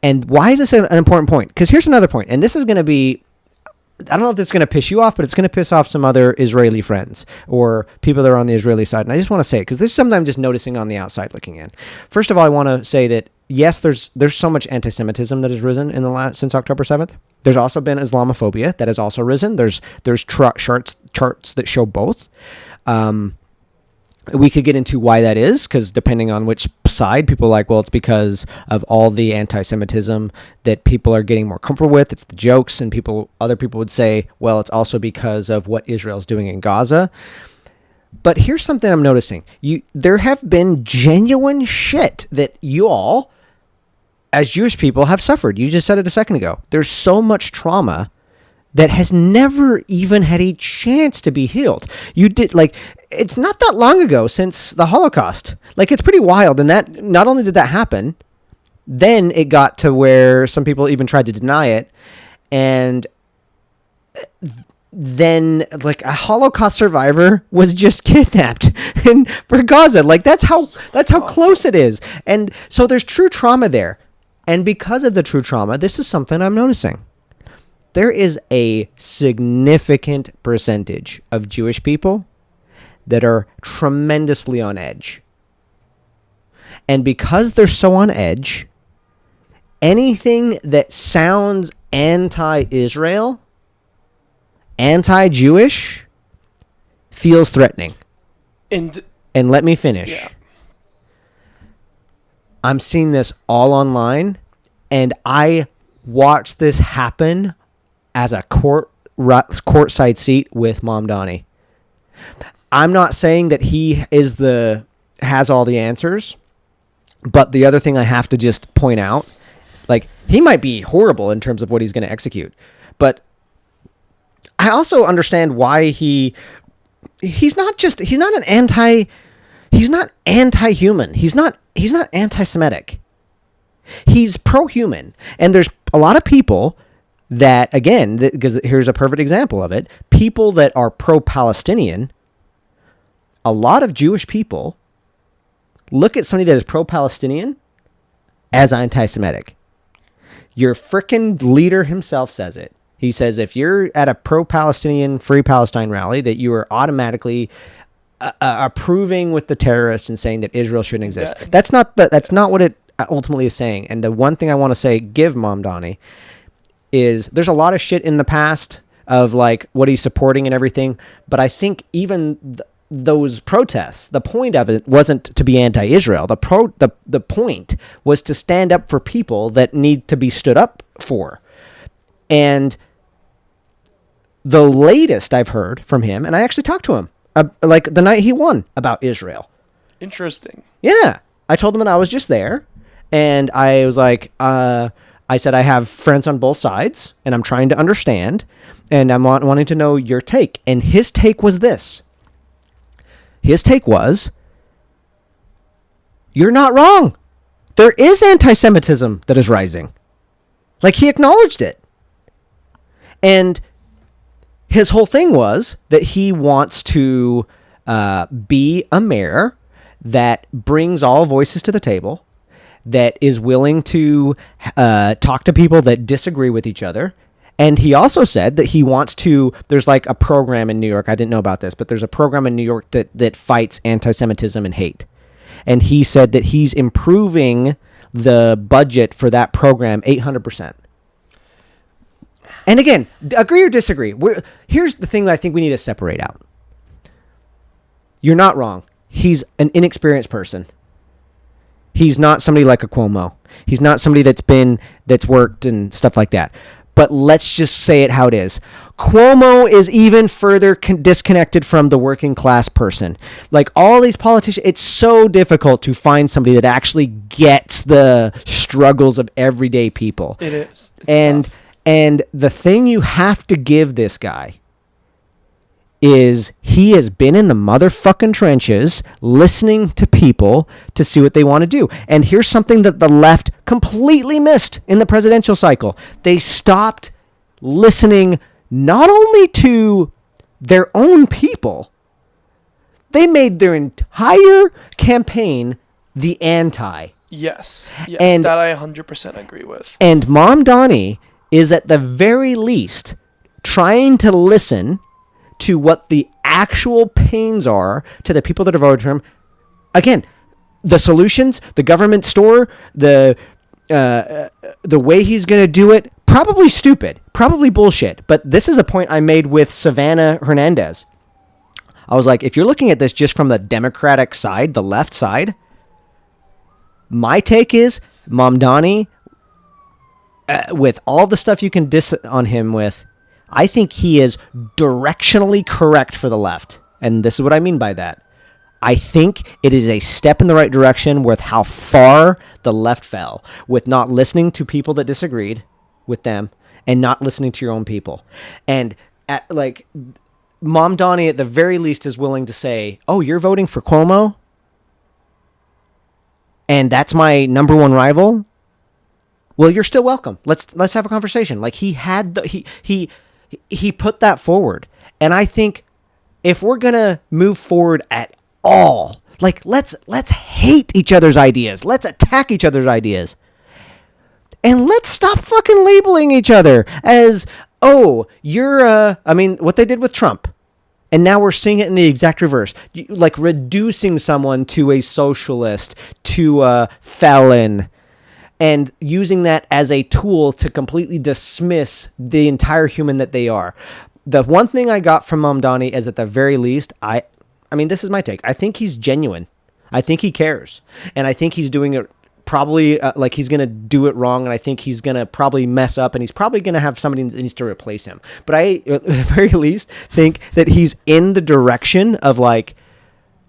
And why is this an important point? Because here's another point. And this is going to be, I don't know if this is going to piss you off, but it's going to piss off some other Israeli friends or people that are on the Israeli side. And I just want to say it because this is something I'm just noticing on the outside looking in. First of all, I want to say that, yes, there's so much anti-Semitism that has risen in the since October 7th. There's also been Islamophobia that has also risen. There's charts that show both. We could get into why that is, because depending on which side, people are like, well, it's because of all the anti-Semitism that people are getting more comfortable with. It's the jokes, and other people would say, well, it's also because of what Israel's doing in Gaza. But here's something I'm noticing. There have been genuine shit that you all, as Jewish people, have suffered. You just said it a second ago. There's so much trauma that has never even had a chance to be healed. It's not that long ago since the Holocaust. Like, it's pretty wild. And that, not only did that happen, then it got to where some people even tried to deny it. And then, like, a Holocaust survivor was just kidnapped for Gaza. Like, that's how close it is. And so there's true trauma there. And because of the true trauma, this is something I'm noticing. There is a significant percentage of Jewish people that are tremendously on edge. And because they're so on edge, anything that sounds anti-Israel, anti-Jewish, feels threatening. And let me finish. Yeah. I'm seeing this all online, and I watched this happen as a courtside seat with Mamdani. I'm not saying that he is the has all the answers. But the other thing I have to just point out, like, he might be horrible in terms of what he's going to execute, but I also understand why he's not anti-human. He's not anti-Semitic. He's pro-human. And there's a lot of people that, again, because here's a perfect example of it, people that are pro-Palestinian, a lot of Jewish people look at somebody that is pro-Palestinian as anti-Semitic. Your frickin' leader himself says it. He says if you're at a pro-Palestinian, Free Palestine rally, that you are automatically approving with the terrorists and saying that Israel shouldn't exist. That's not what it ultimately is saying. And the one thing I want to say, give Mamdani, is there's a lot of shit in the past of like what he's supporting and everything. But I think even those protests, the point of it wasn't to be anti-Israel. The point was to stand up for people that need to be stood up for. And the latest I've heard from him, and I actually talked to him like the night he won about Israel. Interesting. Yeah. I told him that I was just there, and I was like, I said, I have friends on both sides, and I'm trying to understand, and I'm wanting to know your take. And his take was this. His take was, you're not wrong. There is anti-Semitism that is rising. Like, he acknowledged it. And his whole thing was that he wants to be a mayor that brings all voices to the table, that is willing to talk to people that disagree with each other. And he also said that he wants to, there's like a program in New York, I didn't know about this, but there's a program in New York that fights anti-Semitism and hate. And he said that he's improving the budget for that program 800%. And again, agree or disagree. Here's the thing that I think we need to separate out. You're not wrong. He's an inexperienced person. He's not somebody like a Cuomo. He's not somebody that's worked and stuff like that. But let's just say it how it is. Cuomo is even further disconnected from the working class person. Like all these politicians, it's so difficult to find somebody that actually gets the struggles of everyday people. It is. It's tough. And the thing you have to give this guy is he has been in the motherfucking trenches listening to people to see what they want to do. And here's something that the left completely missed in the presidential cycle. They stopped listening not only to their own people, they made their entire campaign the anti. Yes, And that I 100% agree with. And Mamdani is at the very least trying to listen to what the actual pains are to the people that have voted for him. Again, the solutions, the government store, the way he's going to do it, probably stupid, probably bullshit. But this is the point I made with Savannah Hernandez. I was like, if you're looking at this just from the Democratic side, the left side, my take is Mamdani, with all the stuff you can diss on him with, I think he is directionally correct for the left. And this is what I mean by that. I think it is a step in the right direction with how far the left fell, with not listening to people that disagreed with them and not listening to your own people. And Mamdani at the very least is willing to say, oh, you're voting for Cuomo? And that's my number one rival? Well, you're still welcome. Let's have a conversation. Like he put that forward. And I think if we're going to move forward at all, like let's hate each other's ideas. Let's attack each other's ideas. And let's stop fucking labeling each other as, oh, you're what they did with Trump. And now we're seeing it in the exact reverse. Like reducing someone to a socialist, to a felon, and using that as a tool to completely dismiss the entire human that they are. The one thing I got from Mamdani is at the very least, I mean, this is my take. I think he's genuine. I think he cares. And I think he's doing it probably like he's going to do it wrong. And I think he's going to probably mess up and he's probably going to have somebody that needs to replace him. But I, at the very least, think that he's in the direction of like,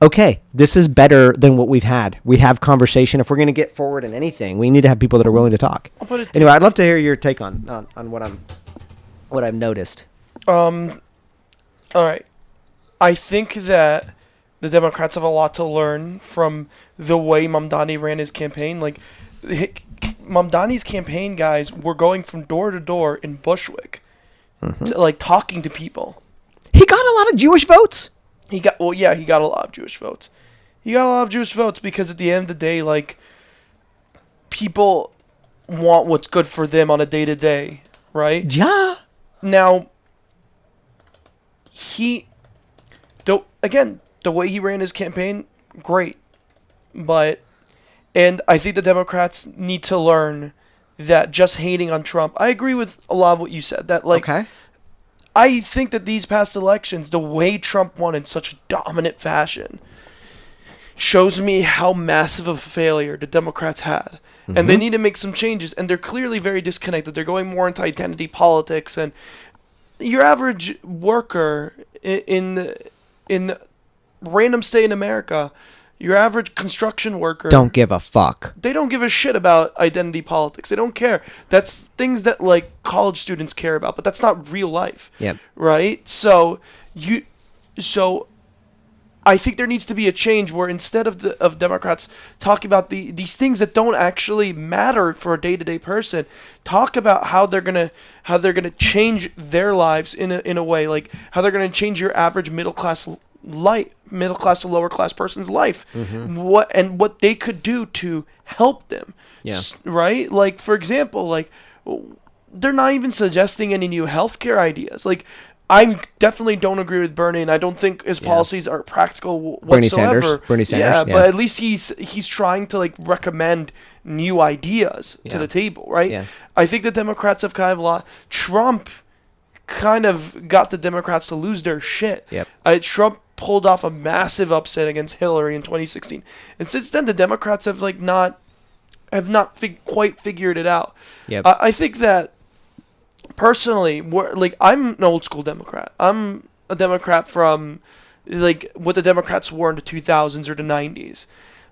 okay, this is better than what we've had. We have conversation. If we're going to get forward in anything, we need to have people that are willing to talk. Anyway, I'd love to hear your take on what I've noticed. All right. I think that the Democrats have a lot to learn from the way Mamdani ran his campaign. Like, Mamdani's campaign guys were going from door to door in Bushwick, to, like, talking to people. He got a lot of Jewish votes. He got a lot of Jewish votes. He got a lot of Jewish votes because at the end of the day, like, people want what's good for them on a day-to-day, right? Yeah. Now, the way he ran his campaign, great. And I think the Democrats need to learn that just hating on Trump, I agree with a lot of what you said. That, like, okay. I think that these past elections, the way Trump won in such a dominant fashion, shows me how massive of a failure the Democrats had. And they need to make some changes. And they're clearly very disconnected. They're going more into identity politics. And your average worker in random state in America, your average construction worker, don't give a fuck. They don't give a shit about identity politics. They don't care. That's things that, like, college students care about, but that's not real life. Yep. Right? So I think there needs to be a change where instead of Democrats talking about these things that don't actually matter for a day-to-day person, talk about how they're gonna change their lives in a way, like how they're gonna change your average middle class to lower class person's life, what they could do to help them. Yeah. Right? Like, for example, like, they're not even suggesting any new healthcare ideas. Like, I definitely don't agree with Bernie, and I don't think his policies are practical whatsoever. Bernie Sanders. Yeah, but at least he's trying to, like, recommend new ideas to the table, right? Yeah. I think the Democrats have kind of Trump kind of got the Democrats to lose their shit. Yep. Trump pulled off a massive upset against Hillary in 2016, and since then the Democrats have not quite figured it out. Yep. I think that personally, I'm an old school Democrat. I'm a Democrat from, like, what the Democrats were in the 2000s or the 90s,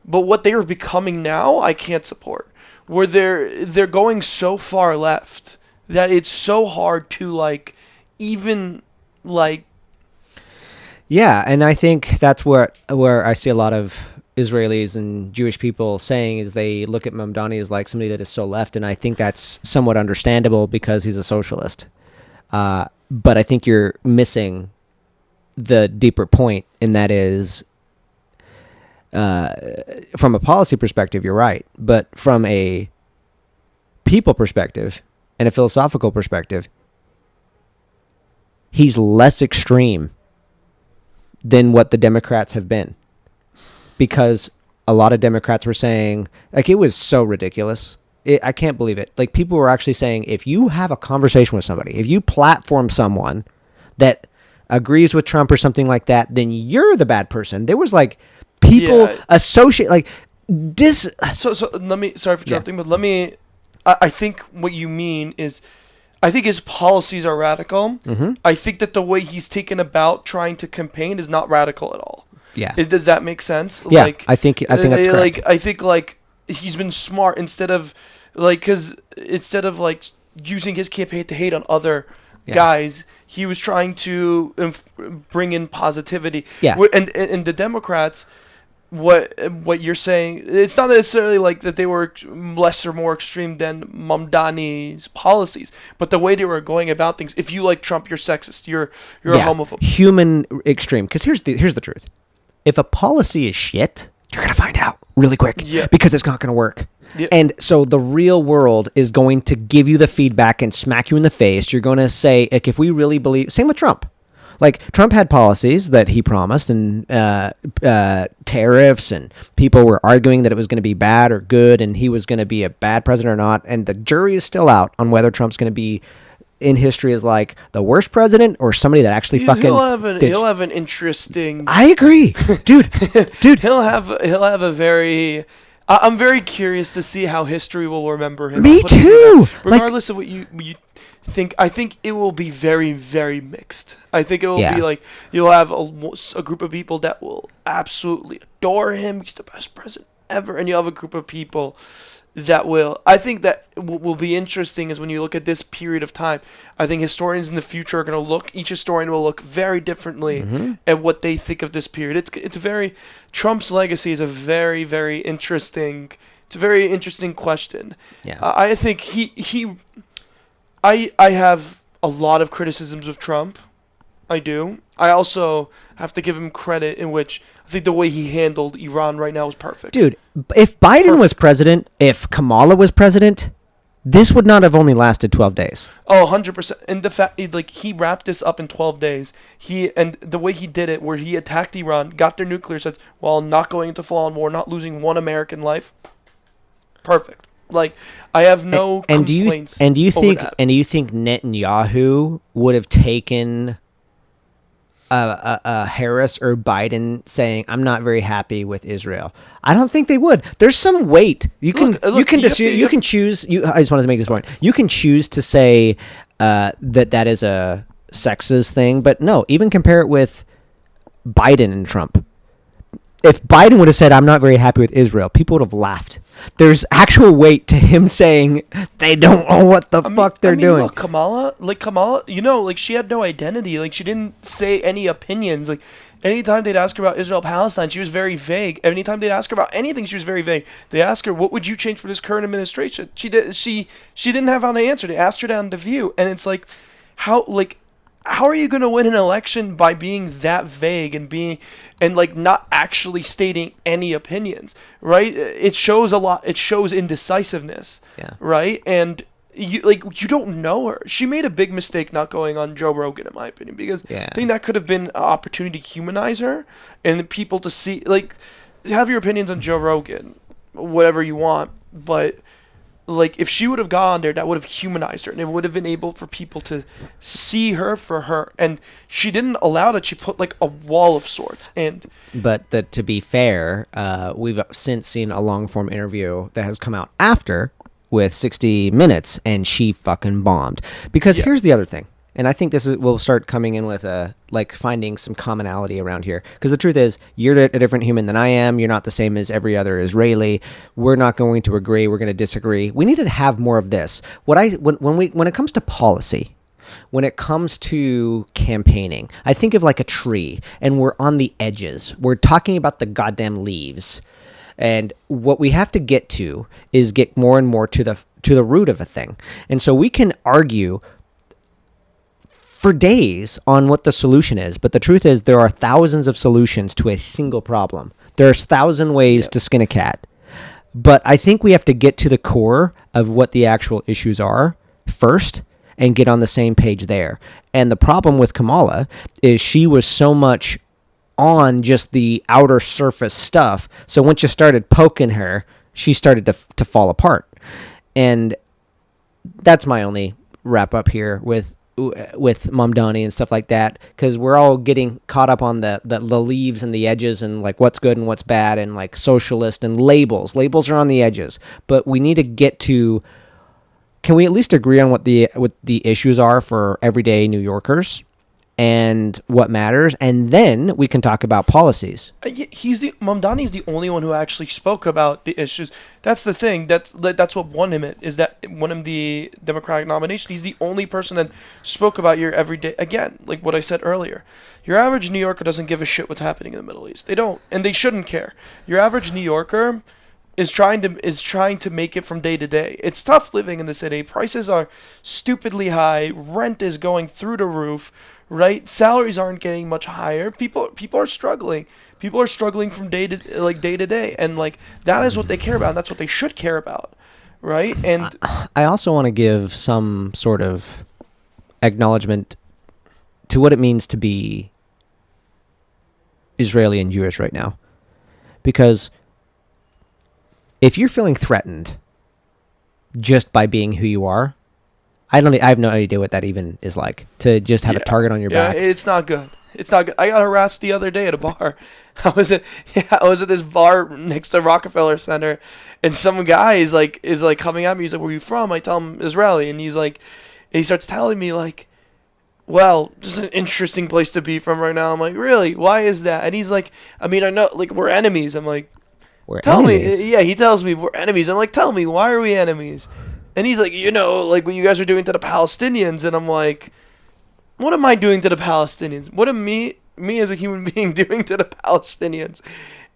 but what they are becoming now, I can't support. Where they're going so far left that it's so hard to, like, even, like. Yeah, and I think that's where I see a lot of Israelis and Jewish people saying is they look at Mamdani as like somebody that is so left, and I think that's somewhat understandable because he's a socialist. But I think you're missing the deeper point, and that is, from a policy perspective, you're right, but from a people perspective and a philosophical perspective, he's less extreme than what the Democrats have been. Because a lot of Democrats were saying, like, it was so ridiculous. I can't believe it. Like, people were actually saying, if you have a conversation with somebody, if you platform someone that agrees with Trump or something like that, then you're the bad person. There was, like, people associate, like, So let me, sorry for interrupting, but let me, I think what you mean is, I think his policies are radical. I think that the way he's taken about trying to campaign is not radical at all. Yeah. Does that make sense? Yeah, like, I think that's correct. Like, I think, like, he's been smart instead of like using his campaign to hate on other guys, he was trying to bring in positivity. Yeah. And the Democrats, what you're saying, it's not necessarily like that they were less or more extreme than Mamdani's policies, but the way they were going about things. If you like Trump, you're sexist. You're a homophobe. Human extreme. Because here's the truth. If a policy is shit, you're gonna find out really quick. Yeah. Because it's not gonna work. Yeah. And so the real world is going to give you the feedback and smack you in the face. You're going to say, like, if we really believe, same with Trump. Like, Trump had policies that he promised, and tariffs, and people were arguing that it was going to be bad or good, and he was going to be a bad president or not. And the jury is still out on whether Trump's going to be in history as, like, the worst president or somebody that actually fucking. He'll have an interesting. I agree, dude. He'll have a very. I'm very curious to see how history will remember him. Me too. Regardless of what you I think it will be very, very mixed. I think it will Yeah. be like you'll have a group of people that will absolutely adore him. He's the best president ever, and you'll have a group of people that will. I think that will be interesting is when you look at this period of time. I think historians in the future are going to look. Each historian will look very differently at what they think of this period. It's very Trump's legacy is a very, very interesting. It's a very interesting question. Yeah. I think I have a lot of criticisms of Trump. I do. I also have to give him credit in which I think the way he handled Iran right now is perfect. Dude, if Biden was president, if Kamala was president, this would not have only lasted 12 days. Oh, 100%. And the fact, like, he wrapped this up in 12 days. And the way he did it, where he attacked Iran, got their nuclear sets while not going into full-on war, not losing one American life. Perfect. Like, I have no complaints. Do you think that. Netanyahu would have taken Harris or Biden saying, "I'm not very happy with Israel"? I don't think they would. There's some weight. You can choose. I just wanted to make this point. You can choose to say that is a sexist thing, but no. Even compare it with Biden and Trump. If Biden would have said, "I'm not very happy with Israel," people would have laughed. There's actual weight to him saying they don't know what the fuck they're doing. Look, Kamala, she had no identity. Like, she didn't say any opinions. Like, anytime they'd ask her about Israel, Palestine, she was very vague. Anytime they'd ask her about anything, she was very vague. They asked her, "What would you change for this current administration?" She didn't have an answer. They asked her down The View, and it's like, how are you going to win an election by being that vague and not actually stating any opinions, right? It shows a lot. It shows indecisiveness, right? And you don't know her. She made a big mistake not going on Joe Rogan, in my opinion, because I think that could have been an opportunity to humanize her and people to see, have your opinions on Joe Rogan, whatever you want, but if she would have gone there, that would have humanized her, and it would have been able for people to see her for her. And she didn't allow that. She put a wall of sorts. But to be fair, we've since seen a long form interview that has come out after with 60 Minutes, and she fucking bombed. Because here's the other thing. And I think we'll start coming in with finding some commonality around here. Because the truth is, you're a different human than I am. You're not the same as every other Israeli. We're not going to agree. We're going to disagree. We need to have more of this. When it comes to policy, when it comes to campaigning, I think of like a tree, and we're on the edges. We're talking about the goddamn leaves. And what we have to get to is get more and more to the root of a thing. And so we can argue for days on what the solution is, but the truth is there are thousands of solutions to a single problem. There's 1,000 ways to skin a cat. But I think we have to get to the core of what the actual issues are first and get on the same page there. And the problem with Kamala is she was so much on just the outer surface stuff. So once you started poking her, she started to fall apart. And that's my only wrap up here with Mamdani and stuff like that, because we're all getting caught up on the leaves and the edges and what's good and what's bad and socialist and labels are on the edges. But we need to get to, can we at least agree on what the issues are for everyday New Yorkers and what matters, and then we can talk about policies. Mamdani's the only one who actually spoke about the issues. That's the thing. That's what won him the Democratic nomination. He's the only person that spoke about your everyday. Again, like what I said earlier, your average New Yorker doesn't give a shit what's happening in the Middle East. They don't, and they shouldn't care. Your average New Yorker is trying to make it from day to day. It's tough living in the city. Prices are stupidly high. Rent is going through the roof. Right? Salaries aren't getting much higher. People are struggling. People are struggling from day to day, and that is what they care about. And that's what they should care about, right? And I also want to give some sort of acknowledgement to what it means to be Israeli and Jewish right now, because if you're feeling threatened just by being who you are, I have no idea what that even is like, to just have a target on your back. It's not good. It's not good. I got harassed the other day at a bar. I was at this bar next to Rockefeller Center, and some guy is coming at me. He's like, "Where are you from?" I tell him Israeli, and he's like, And he starts telling me like, well, this is an interesting place to be from right now. I'm like, really? Why is that? And he's like, I mean, I know, like, we're enemies. I'm like, tell me. Yeah, he tells me we're enemies. I'm like, tell me, why are we enemies? And he's like, like what you guys are doing to the Palestinians. And I'm like, what am I doing to the Palestinians? What am me as a human being doing to the Palestinians?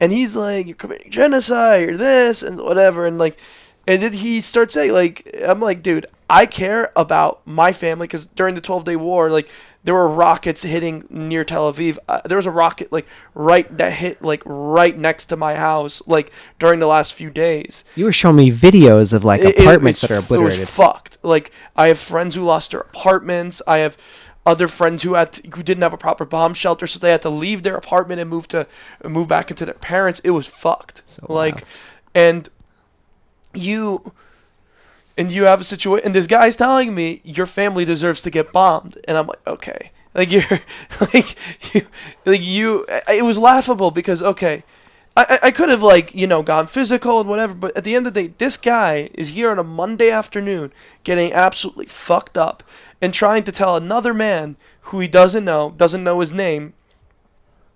And he's like, you're committing genocide, you're this, and whatever. And like, and then he starts saying, like, I'm like, dude, I care about my family, because during the 12-day war, like, there were rockets hitting near Tel Aviv. There was a rocket, like, that hit, like, right next to my house, like, during the last few days. You were showing me videos of, like, apartments that are obliterated. It was fucked. Like, I have friends who lost their apartments. I have other friends who didn't have a proper bomb shelter, so they had to leave their apartment and move back into their parents. It was fucked. So, like, wow. and you have a situation, and this guy's telling me your family deserves to get bombed, and I'm like, okay, like you're, it was laughable because okay, I could have like gone physical and whatever, but at the end of the day, this guy is here on a Monday afternoon getting absolutely fucked up and trying to tell another man who he doesn't know his name,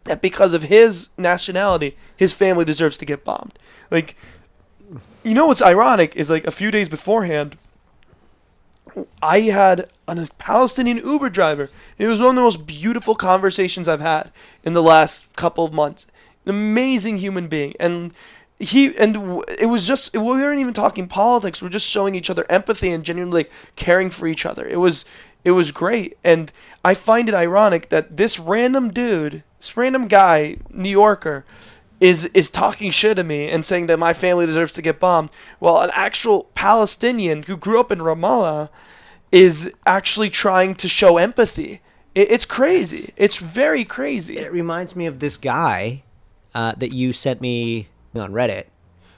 that because of his nationality, his family deserves to get bombed. Like, what's ironic is, like, a few days beforehand, I had a Palestinian Uber driver. It was one of the most beautiful conversations I've had in the last couple of months. An amazing human being. And it was just, we weren't even talking politics. We're just showing each other empathy and genuinely caring for each other. It was great. And I find it ironic that this random guy, New Yorker, is talking shit to me and saying that my family deserves to get bombed, while an actual Palestinian who grew up in Ramallah is actually trying to show empathy. It's crazy. It's very crazy. It reminds me of this guy that you sent me on Reddit,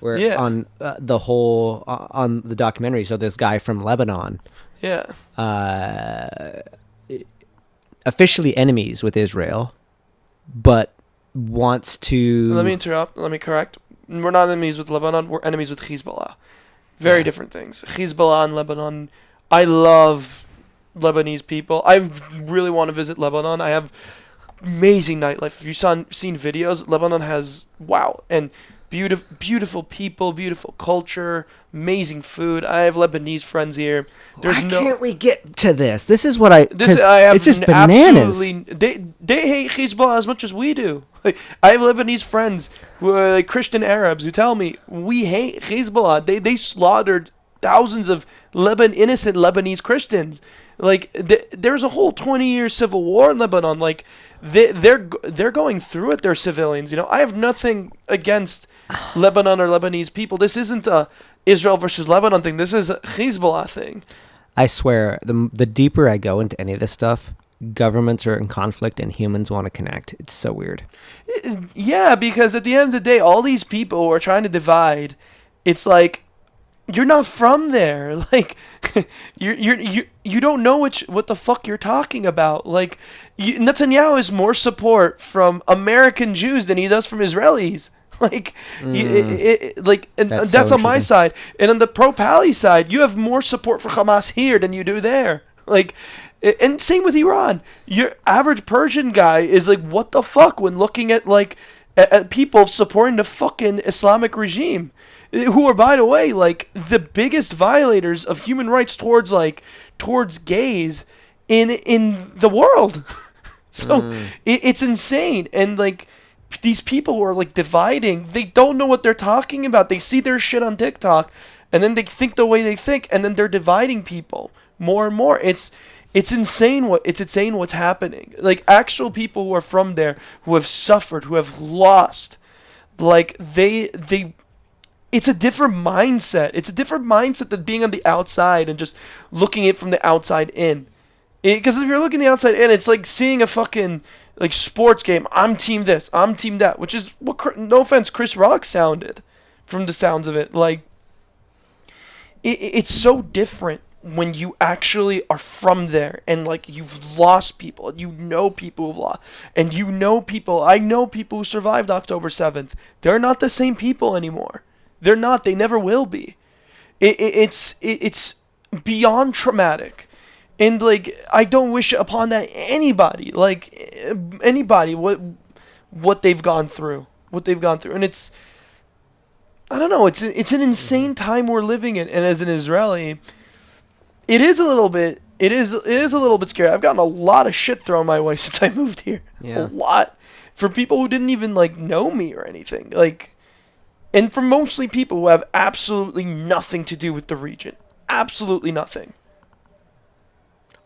where on the whole on the documentary. So this guy from Lebanon, officially enemies with Israel, but wants to... Let me interrupt. Let me correct. We're not enemies with Lebanon. We're enemies with Hezbollah. Very different things. Hezbollah and Lebanon. I love Lebanese people. I really want to visit Lebanon. I have amazing nightlife. If you've seen videos, Lebanon has, wow. And beautiful people, beautiful culture, amazing food. I have Lebanese friends here. Why can't we get to this? This is what I have it's just bananas. They hate Hezbollah as much as we do. Like, I have Lebanese friends who are like Christian Arabs who tell me we hate Hezbollah. They slaughtered thousands of innocent Lebanese Christians. Like, there's a whole 20-year civil war in Lebanon. Like, they're going through it. They're civilians. I have nothing against Lebanon or Lebanese people. This isn't a Israel versus Lebanon thing. This is a Hezbollah thing. I swear, the deeper I go into any of this stuff, governments are in conflict and humans want to connect. It's so weird. Yeah, because at the end of the day, all these people who are trying to divide, it's like, you're not from there. Like, you don't know what the fuck you're talking about. Like, Netanyahu has more support from American Jews than he does from Israelis. Like, that's on my side. And on the pro-Pali side, you have more support for Hamas here than you do there. Like, and same with Iran. Your average Persian guy is like, what the fuck, when looking at like at people supporting the fucking Islamic regime, who are, by the way, like the biggest violators of human rights towards gays in the world. So it's insane. And like, these people who are like dividing, they don't know what they're talking about. They see their shit on TikTok and then they think the way they think, and then they're dividing people more and more. It's insane what's happening. Like, actual people who are from there, who have suffered, who have lost, like it's a different mindset. It's a different mindset than being on the outside and just looking it from the outside in. Because if you're looking the outside in, it's like seeing a fucking like sports game. I'm team this, I'm team that, which is what, no offense, Chris Rock sounded from the sounds of it. Like, it's so different when you actually are from there and like you've lost people, and people who've lost, and I know people who survived October 7th. They're not the same people anymore. They're not. They never will be. It's beyond traumatic. And like, I don't wish upon that anybody, like anybody, what they've gone through, and it's, I don't know, it's an insane time we're living in, and as an Israeli, it is a little bit scary. I've gotten a lot of shit thrown my way since I moved here, a lot, for people who didn't even like know me or anything, like, and for mostly people who have absolutely nothing to do with the region, absolutely nothing.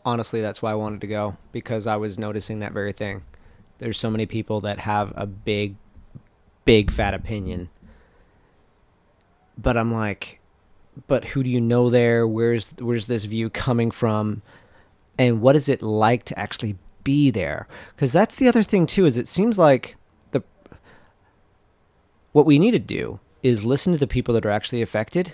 Honestly, that's why I wanted to go, because I was noticing that very thing. There's so many people that have a big fat opinion. But I'm like, but who do you know there? Where's this view coming from? And what is it like to actually be there? Because that's the other thing too, is it seems like what we need to do is listen to the people that are actually affected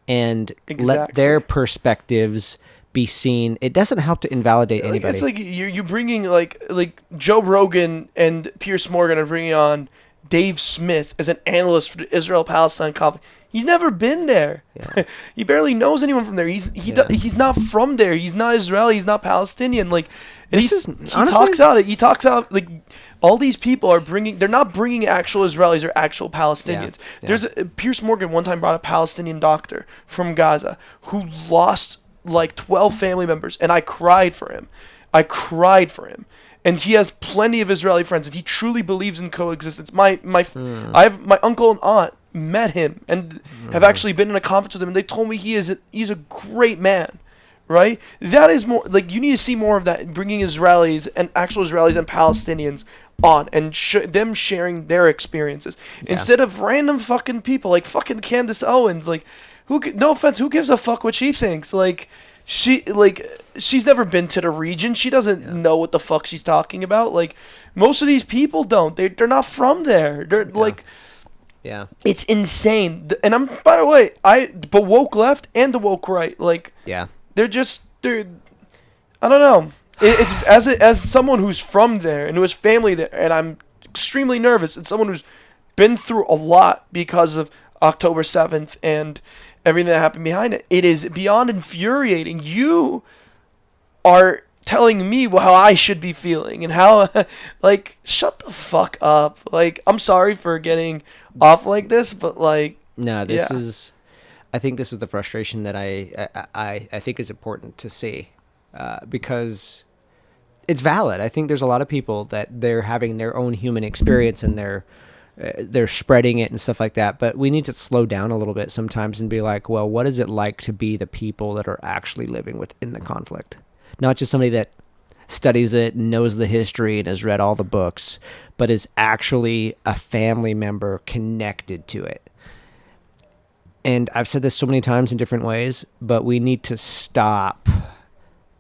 and let their perspectives be seen. It doesn't help to invalidate anybody. It's like you're bringing like Joe Rogan and Piers Morgan are bringing on Dave Smith as an analyst for the Israel-Palestine conflict. He's never been there. Yeah. He barely knows anyone from there. He's not from there. He's not Israeli. He's not Palestinian. Like, and he talks out like all these people are bringing. They're not bringing actual Israelis or actual Palestinians. Yeah. Piers Morgan one time brought a Palestinian doctor from Gaza who lost like 12 family members, and I cried for him. And he has plenty of Israeli friends, and he truly believes in coexistence. I have my uncle and aunt met him and have actually been in a conference with him, and they told me he's a great man, right? That is more like, you need to see more of that, bringing Israelis and actual Israelis and Palestinians on, and them sharing their experiences instead of random fucking people like fucking Candace Owens. Like, no offense, who gives a fuck what she thinks? Like, she's never been to the region. She doesn't know what the fuck she's talking about. Like, most of these people don't. They're not from there. They're like, it's insane. And I'm, by the way, but woke left and the woke right, like, they're I don't know. It's as someone who's from there and who has family there, and I'm extremely nervous. And someone who's been through a lot because of October 7th and everything that happened behind it. It is beyond infuriating. You are telling me how I should be feeling and how, like, shut the fuck up. Like, I'm sorry for getting off like this, but like, no, this is, I think this is the frustration that I think is important to see, because it's valid. I think there's a lot of people that they're having their own human experience and they're spreading it and stuff like that. But we need to slow down a little bit sometimes and be like, well, what is it like to be the people that are actually living within the conflict? Not just somebody that studies it, knows the history, and has read all the books, but is actually a family member connected to it. And I've said this so many times in different ways, but we need to stop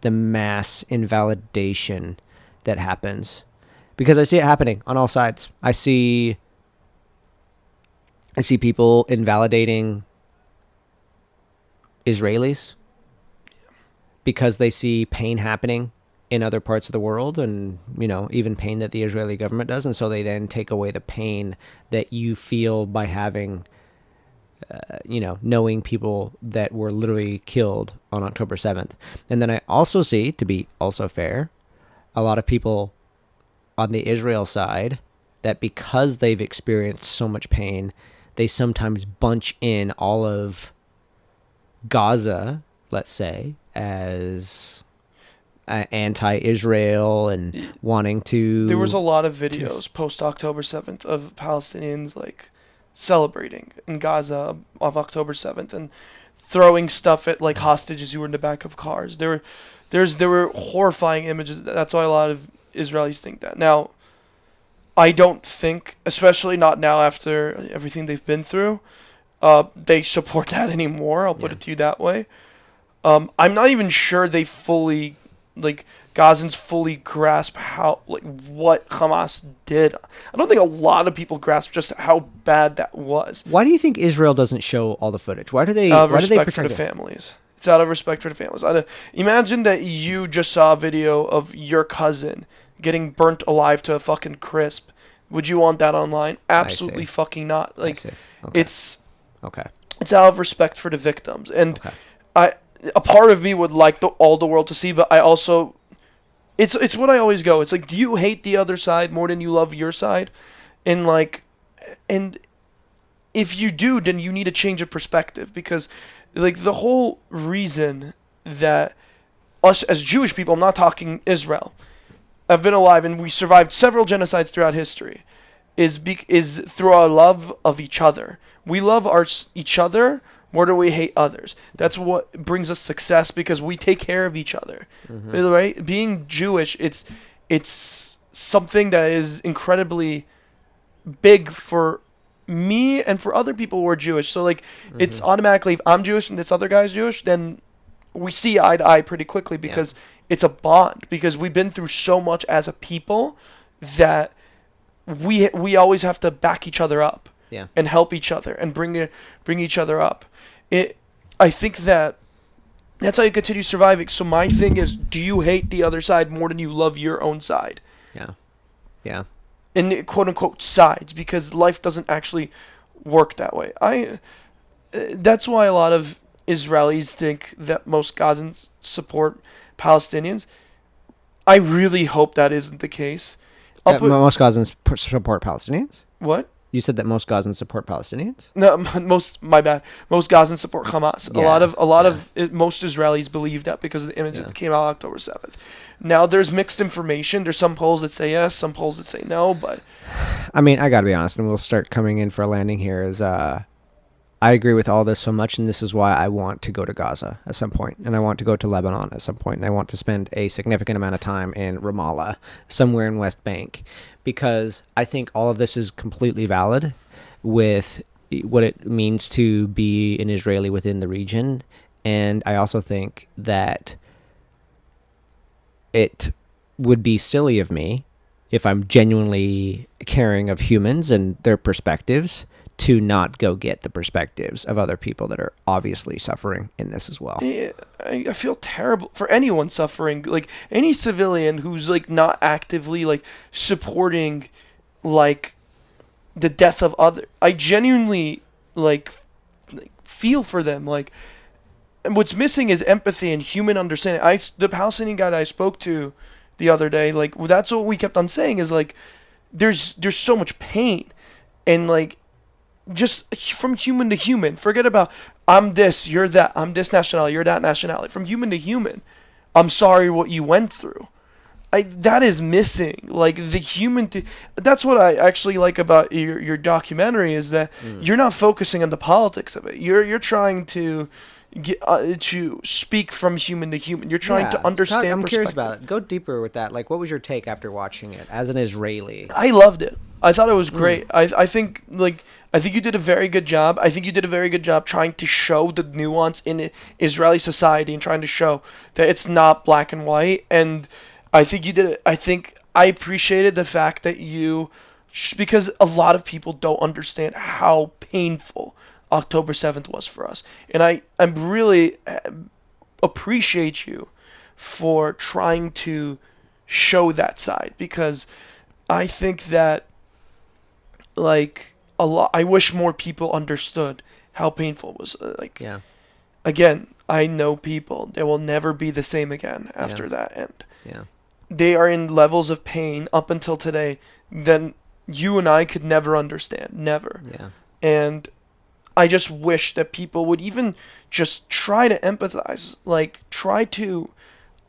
the mass invalidation that happens, because I see it happening on all sides. I see people invalidating Israelis because they see pain happening in other parts of the world, and, you know, even pain that the Israeli government does. And so they then take away the pain that you feel by having, knowing people that were literally killed on October 7th. And then I also see, to be also fair, a lot of people on the Israel side that, because they've experienced so much pain, they sometimes bunch in all of Gaza, let's say, as anti-Israel and wanting to... There was a lot of videos post-October 7th of Palestinians, like, celebrating in Gaza of October 7th and throwing stuff at, like, hostages who were in the back of cars. There were horrifying images. That's why a lot of Israelis think that. Now, I don't think, especially not now after everything they've been through, they support that anymore. I'll put it to you that way. I'm not even sure they fully, like, Gazans fully grasp how, like, what Hamas did. I don't think a lot of people grasp just how bad that was. Why do you think Israel doesn't show all the footage? Why do they? Out of respect for the families. It's out of respect for the families. Imagine that you just saw a video of your cousin getting burnt alive to a fucking crisp. Would you want that online? Absolutely fucking not. Like, okay. it's out of respect for the victims. And a part of me would like all the world to see, but I also, it's what I always go. It's like, do you hate the other side more than you love your side? And like, and if you do, then you need a change of perspective, because like the whole reason that us as Jewish people, I'm not talking Israel, have been alive and we survived several genocides throughout history, is through our love of each other. We love each other more than we hate others. That's what brings us success, because we take care of each other. Right? Being Jewish, it's something that is incredibly big for me and for other people who are Jewish. So like, it's automatically, if I'm Jewish and this other guy's Jewish, then we see eye to eye pretty quickly, because it's a bond, because we've been through so much as a people that we always have to back each other up and help each other and bring each other up. I think that's how you continue surviving. So my thing is, do you hate the other side more than you love your own side? Yeah. And quote unquote sides, because life doesn't actually work that way. That's why a lot of Israelis think that most Gazans support Palestinians. I really hope that isn't the case. Most Gazans support Palestinians? What? You said that most Gazans support Palestinians? No, my bad. Most Gazans support Hamas. A lot of most Israelis believe that because of the images that came out October 7th. Now there's mixed information. There's some polls that say yes, some polls that say no, but I mean, I got to be honest, and we'll start coming in for a landing here, is I agree with all this so much, and this is why I want to go to Gaza at some point, and I want to go to Lebanon at some point, and I want to spend a significant amount of time in Ramallah, somewhere in West Bank, because I think all of this is completely valid with what it means to be an Israeli within the region, and I also think that it would be silly of me, if I'm genuinely caring of humans and their perspectives, to not go get the perspectives of other people that are obviously suffering in this as well. I feel terrible for anyone suffering, like any civilian who's like not actively like supporting like the death of other. I genuinely like feel for them. Like, and what's missing is empathy and human understanding. The Palestinian guy that I spoke to the other day, like that's what we kept on saying, is like there's so much pain, and like, just from human to human, forget about I'm this, you're that, I'm this nationality, you're that nationality. From human to human, I'm sorry what you went through. That is missing. Like the human. That's what I actually like about your documentary, is that you're not focusing on the politics of it. You're trying to get to speak from human to human. You're trying to understand. I'm curious about it. Go deeper with that. Like, what was your take after watching it as an Israeli? I loved it. I thought it was great. I think you did a very good job. I think you did a very good job trying to show the nuance in Israeli society and trying to show that it's not black and white. And I think you did it. I think I appreciated the fact that because a lot of people don't understand how painful October 7th was for us. And I really appreciate you for trying to show that side, because I think that like I wish more people understood how painful it was. Again, I know people that will never be the same again after that, and they are in levels of pain up until today that you and I could never understand, never. And I just wish that people would even just try to empathize, like try to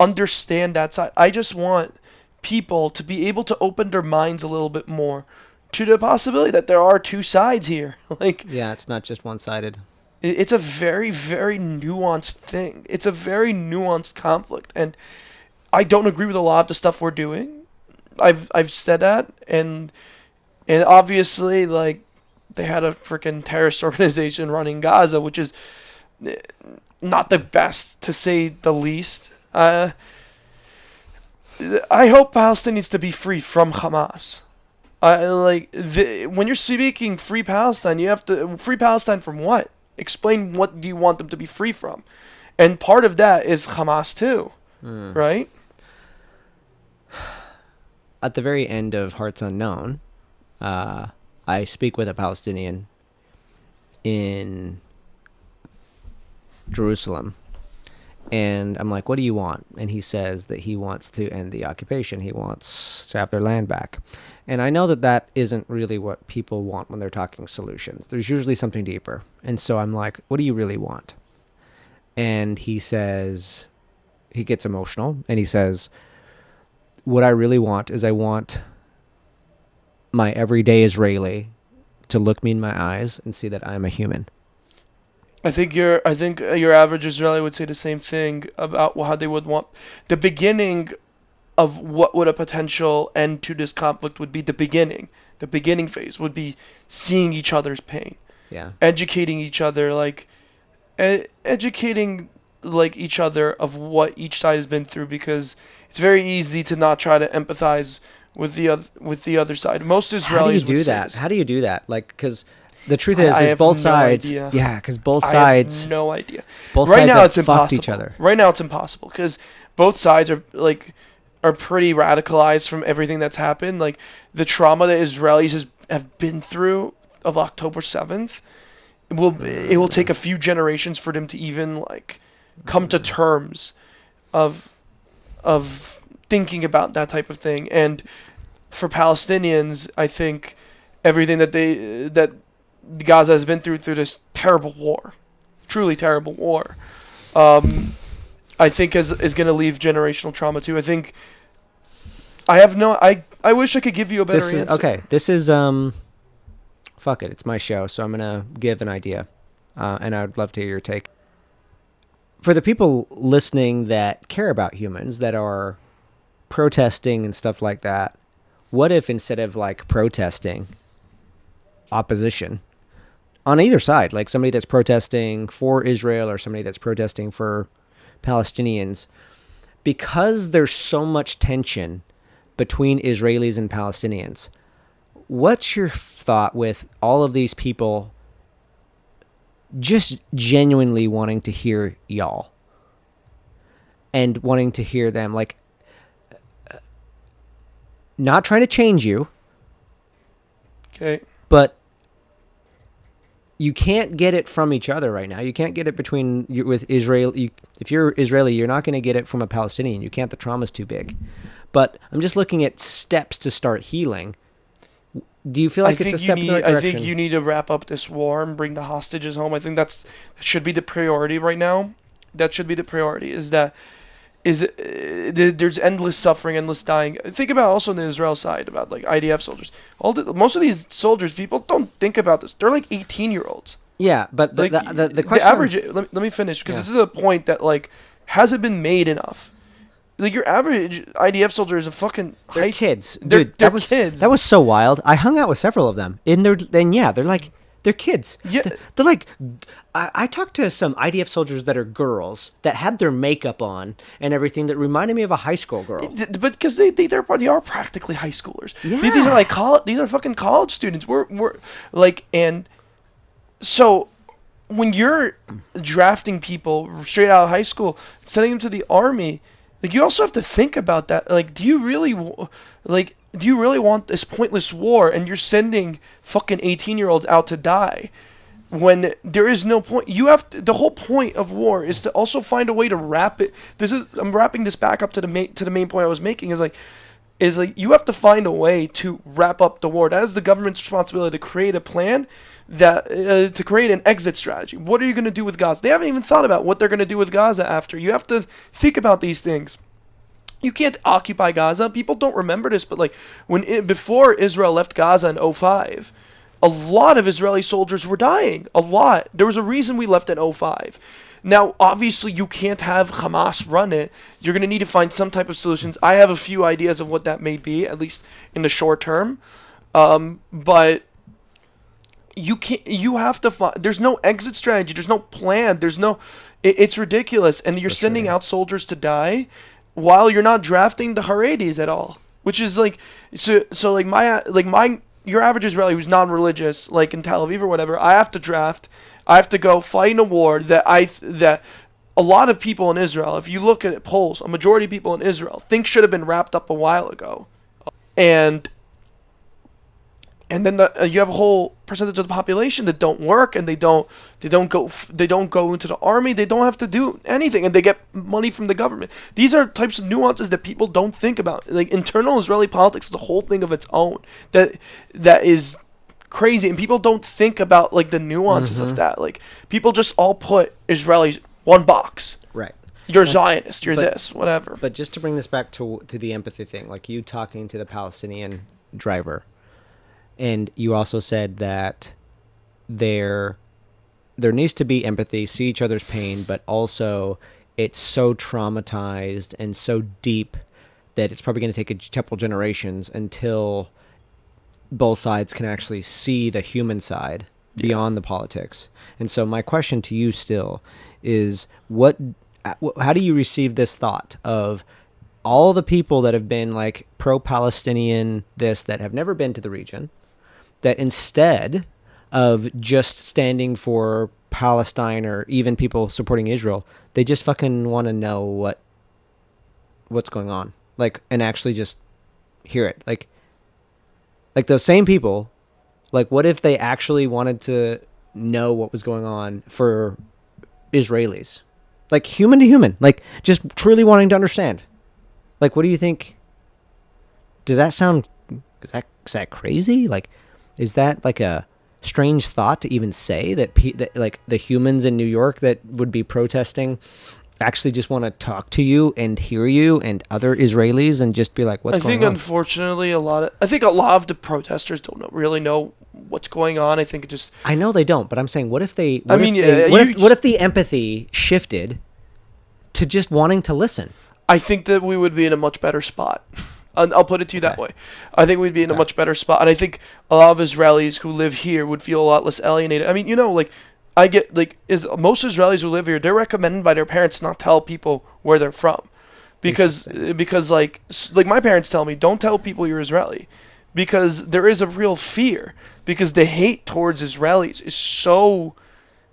understand that side. I just want people to be able to open their minds a little bit more to the possibility that there are two sides here. It's not just one-sided. It's a very, very nuanced thing. It's a very nuanced conflict, and I don't agree with a lot of the stuff we're doing. I've said that, and obviously, like, they had a freaking terrorist organization running Gaza, which is not the best, to say the least. I hope Palestine needs to be free from Hamas. When you're speaking free Palestine, you have to free Palestine from what? Explain what do you want them to be free from, and part of that is Hamas too, right? At the very end of Hearts Unknown, I speak with a Palestinian in Jerusalem, And I'm like, what do you want? And he says that he wants to end the occupation. He wants to have their land back. And I know that that isn't really what people want when they're talking solutions. There's usually something deeper. And so I'm like, what do you really want? And he says, he gets emotional, and he says, what I really want is I want my everyday Israeli to look me in my eyes and see that I'm a human. I think your average Israeli would say the same thing about how they would want the beginning of what would a potential end to this conflict would be. The beginning phase would be seeing each other's pain, educating each other, like educating like each other of what each side has been through, because it's very easy to not try to empathize with the other side. Most Israelis How do you do would say that? this. How do you do that? Like, because the truth is have both no sides. idea. Yeah, because both I sides. have no idea. Both Right sides now have it's fucked impossible. each other. Right now it's impossible because both sides are pretty radicalized from everything that's happened. Like the trauma that Israelis have been through of October 7th, it will take a few generations for them to even like come to terms of thinking about that type of thing. And for Palestinians, I think everything that Gaza has been through this terrible war, truly terrible war, I think is going to leave generational trauma too. I think I wish I could give you a better answer. Okay, this is fuck it, it's my show, so I'm gonna give an idea, and I would love to hear your take. For the people listening that care about humans, that are protesting and stuff like that, what if instead of like protesting opposition on either side, like somebody that's protesting for Israel or somebody that's protesting for Palestinians, because there's so much tension between Israelis and Palestinians, what's your thought with all of these people just genuinely wanting to hear y'all and wanting to hear them, like, not trying to change you, Okay. but you can't get it from each other right now. You can't get it between you with Israel. If you're Israeli, you're not going to get it from a Palestinian. You can't. The trauma's too big. But I'm just looking at steps to start healing. Do you feel like it's a step in the right direction? I think you need to wrap up this war and bring the hostages home. I think that should be the priority right now. That should be the priority. There's endless suffering, endless dying. Think about also on the Israel side about like IDF soldiers. Most of these soldiers, people don't think about this. They're like 18-year-olds. Yeah, but Like the question. the average. Let me finish because this is a point that like hasn't been made enough. Like your average IDF soldier is a fucking They're kids, They're dude. That was kids. That was so wild. I hung out with several of them, and they're kids. Yeah. They're like, I talked to some IDF soldiers that are girls that had their makeup on and everything that reminded me of a high school girl. But because they are practically high schoolers. Yeah. These are like college. These are fucking college students. We're like, and so when you're drafting people straight out of high school, sending them to the army, like you also have to think about that. Like, do you really want this pointless war, and you're sending fucking 18-year-olds out to die when there is no point? The whole point of war is to also find a way to wrap it. I'm wrapping this back up to the main point I was making is like you have to find a way to wrap up the war. That is the government's responsibility, to create a plan to create an exit strategy. What are you going to do with Gaza? They haven't even thought about what they're going to do with Gaza after. You have to think about these things. You can't occupy Gaza. People don't remember this, but like before Israel left Gaza in 2005, a lot of Israeli soldiers were dying. A lot. There was a reason we left in 2005. Now, obviously, you can't have Hamas run it. You're going to need to find some type of solutions. I have a few ideas of what that may be, at least in the short term. But you have to find. There's no exit strategy. There's no plan. It's ridiculous, and you're sending out soldiers to die while you're not drafting the Haredis at all, which is like so like your average Israeli who's non-religious, like in Tel Aviv or whatever. I have to draft. I have to go fight in a war that a lot of people in Israel, if you look at polls, a majority of people in Israel think should have been wrapped up a while ago, and and then you have a whole percentage of the population that don't work, and they don't go into the army. They don't have to do anything, and they get money from the government. These are types of nuances that people don't think about. Like, internal Israeli politics is a whole thing of its own that is crazy, and people don't think about like the nuances of that. Like, people just all put Israelis one box. Right. You're Zionist. You're this, whatever. But just to bring this back to the empathy thing, like you talking to the Palestinian driver, and you also said that there needs to be empathy, see each other's pain, but also it's so traumatized and so deep that it's probably going to take a couple generations until both sides can actually see the human side beyond the politics. And so my question to you still is, how do you receive this thought of all the people that have been like pro-Palestinian that have never been to the region, that instead of just standing for Palestine or even people supporting Israel, they just fucking want to know what's going on, like, and actually just hear it. Like those same people, like, what if they actually wanted to know what was going on for Israelis, like human to human, like just truly wanting to understand? Like, what do you think? Does that sound, is that crazy? Like, is that like a strange thought to even say that like the humans in New York that would be protesting actually just want to talk to you and hear you and other Israelis and just be like, what's going on? I think, unfortunately, a lot of the protesters don't really know what's going on. I think I know they don't, but I'm saying, what if what if the empathy shifted to just wanting to listen? I think that we would be in a much better spot. I'll put it to you that way. I think we'd be in a much better spot. And I think a lot of Israelis who live here would feel a lot less alienated. I mean, like, I get, like, most Israelis who live here, they're recommended by their parents not tell people where they're from. Because like my parents tell me, don't tell people you're Israeli. Because there is a real fear. Because the hate towards Israelis is so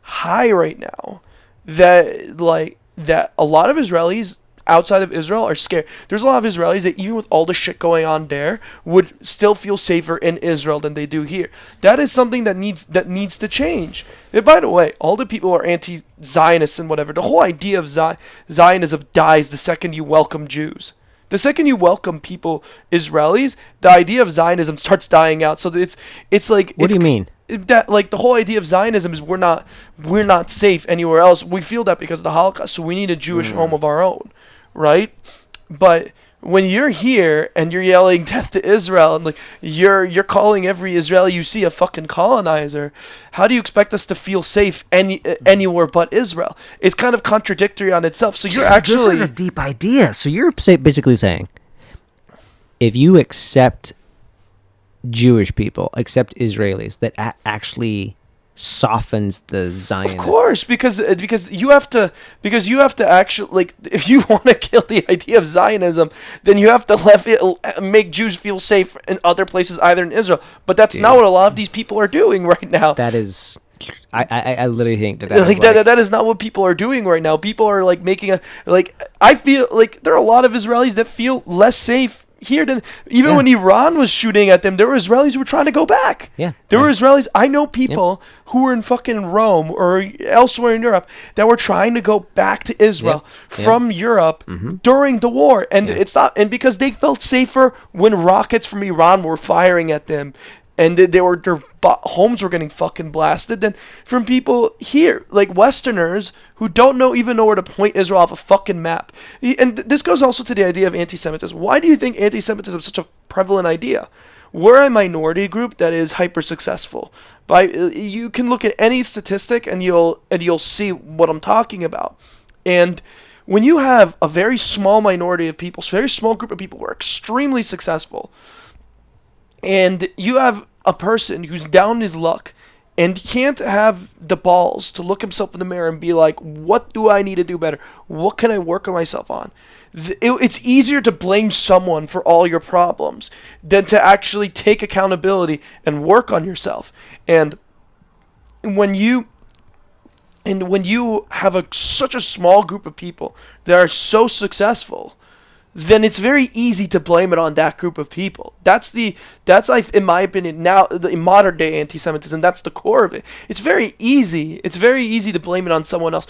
high right now that a lot of Israelis outside of Israel are scared. There's a lot of Israelis that, even with all the shit going on there, would still feel safer in Israel than they do here. That is something that needs to change. And by the way, all the people who are anti-Zionists and whatever, the whole idea of Zionism dies the second you welcome Jews. The second you welcome people, Israelis, the idea of Zionism starts dying out. So it's like, what do you mean? That, like, the whole idea of Zionism is we're not safe anywhere else. We feel that because of the Holocaust, so we need a Jewish home of our own, right? But when you're here and you're yelling death to Israel and like you're calling every Israeli you see a fucking colonizer, how do you expect us to feel safe anywhere but Israel? It's kind of contradictory on itself. So you're actually, this is a deep idea. So you're basically saying, if you accept Jewish people, accept Israelis, that actually softens the Zionists. Of course, because you have to actually, like, if you want to kill the idea of Zionism, then you have to make Jews feel safe in other places, either in Israel. But that's not what a lot of these people are doing right now. That is, I literally think that that is not what people are doing right now. People are like making I feel like there are a lot of Israelis that feel less safe here than even when Iran was shooting at them. There were Israelis who were trying to go back. There were Israelis. I know people who were in fucking Rome or elsewhere in Europe that were trying to go back to Israel from Europe during the war, and it's not, and because they felt safer when rockets from Iran were firing at them, and their homes were getting fucking blasted, than from people here, like Westerners who don't even know where to point Israel off a fucking map. And this goes also to the idea of anti-Semitism. Why do you think anti-Semitism is such a prevalent idea? We're a minority group that is hyper successful. You can look at any statistic and you'll see what I'm talking about. And when you have a very small minority of people, a very small group of people who are extremely successful, and you have a person who's down in his luck and can't have the balls to look himself in the mirror and be like, what do I need to do better? What can I work on myself on? It's easier to blame someone for all your problems than to actually take accountability and work on yourself. And when you have such a small group of people that are so successful, then it's very easy to blame it on that group of people. That's in my opinion, now in modern day anti-Semitism, that's the core of it. It's very easy. It's very easy to blame it on someone else.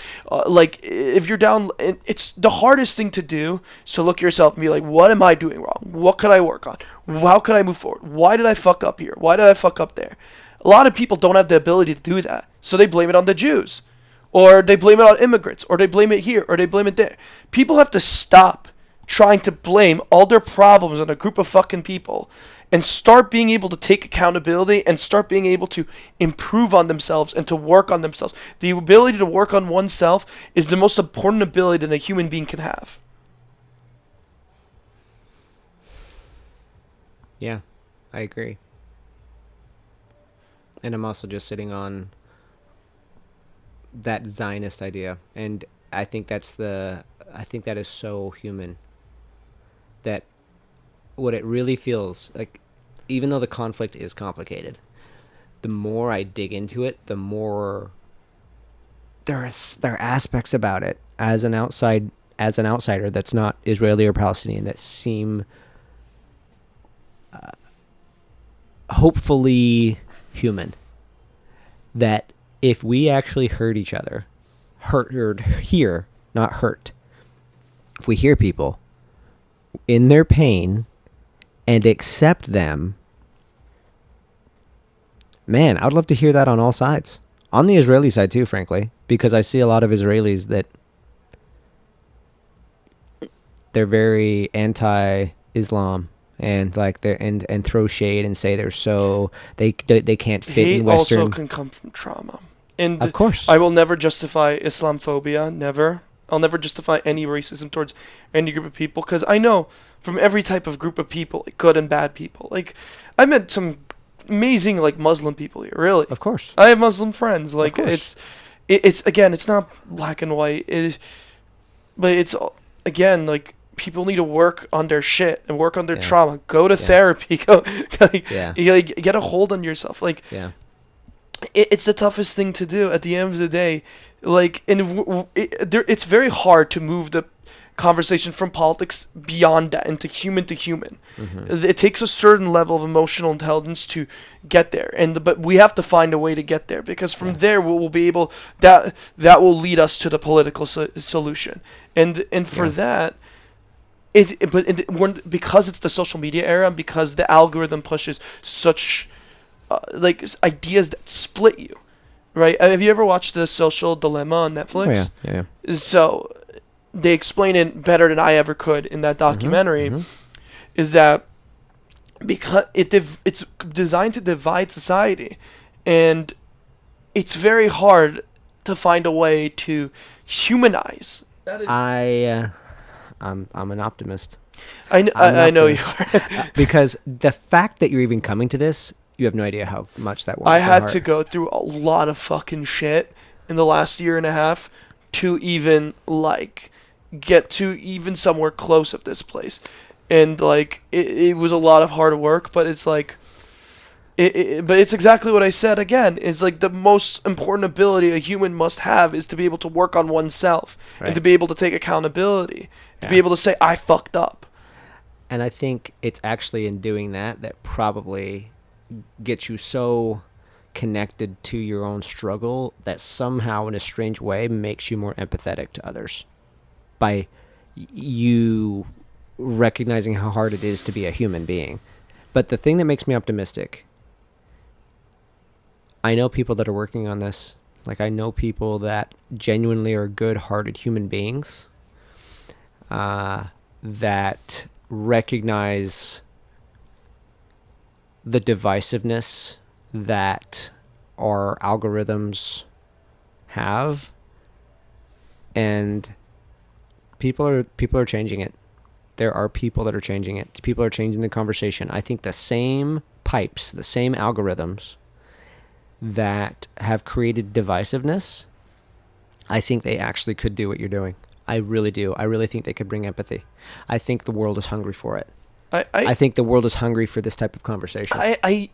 Like if you're down, it's the hardest thing to do. So look at yourself and be like, what am I doing wrong? What could I work on? How could I move forward? Why did I fuck up here? Why did I fuck up there? A lot of people don't have the ability to do that, so they blame it on the Jews, or they blame it on immigrants, or they blame it here, or they blame it there. People have to stop trying to blame all their problems on a group of fucking people and start being able to take accountability and start being able to improve on themselves and to work on themselves. The ability to work on oneself is the most important ability that a human being can have. Yeah, I agree. And I'm also just sitting on that Zionist idea, and I think that is so human. That what it really feels like, even though the conflict is complicated, the more I dig into it, the more there are aspects about it as an outsider that's not Israeli or Palestinian that seem hopefully human. That if we actually heard each other, not hurt, if we hear people in their pain and accept them, man, I would love to hear that on all sides. On the Israeli side too, frankly, because I see a lot of Israelis that they're very anti-Islam and like and throw shade and say they're so they can't fit in Western. Hate also can come from trauma, and of course, I will never justify Islamophobia. Never. I'll never justify any racism towards any group of people, because I know from every type of group of people, like good and bad people. Like I met some amazing like Muslim people here. Really, of course, I have Muslim friends. Like it's again, it's not black and white. But it's again like people need to work on their shit and work on their trauma. Go to therapy. Go get a hold on yourself. Like it's the toughest thing to do at the end of the day. Like, and it's very hard to move the conversation from politics beyond that into human to human. Mm-hmm. It takes a certain level of emotional intelligence to get there, but we have to find a way to get there, because from there we'll be able that will lead us to the political solution. And for that, because it's the social media era, and because the algorithm pushes such like ideas that split you. Right? Have you ever watched The Social Dilemma on Netflix? Oh, yeah. So they explain it better than I ever could in that documentary. Mm-hmm. Is that because it's designed to divide society, and it's very hard to find a way to humanize. That is. I'm an optimist. I know you are. Because the fact that you're even coming to this, you have no idea how much that was. I had to go through a lot of fucking shit in the last year and a half to even like get to even somewhere close of this place. And like it was a lot of hard work, but it's like but it's exactly what I said again. It's like the most important ability a human must have is to be able to work on oneself, and to be able to take accountability, to be able to say I fucked up. And I think it's actually in doing that probably gets you so connected to your own struggle that somehow in a strange way makes you more empathetic to others by you recognizing how hard it is to be a human being. But the thing that makes me optimistic, I know people that are working on this. Like I know people that genuinely are good-hearted human beings that recognize the divisiveness that our algorithms have, and people are changing it. There are people that are changing it. People are changing the conversation. I think the same pipes, the same algorithms that have created divisiveness, I think they actually could do what you're doing. I really do. I really think they could bring empathy. I think the world is hungry for it. I think the world is hungry for this type of conversation. I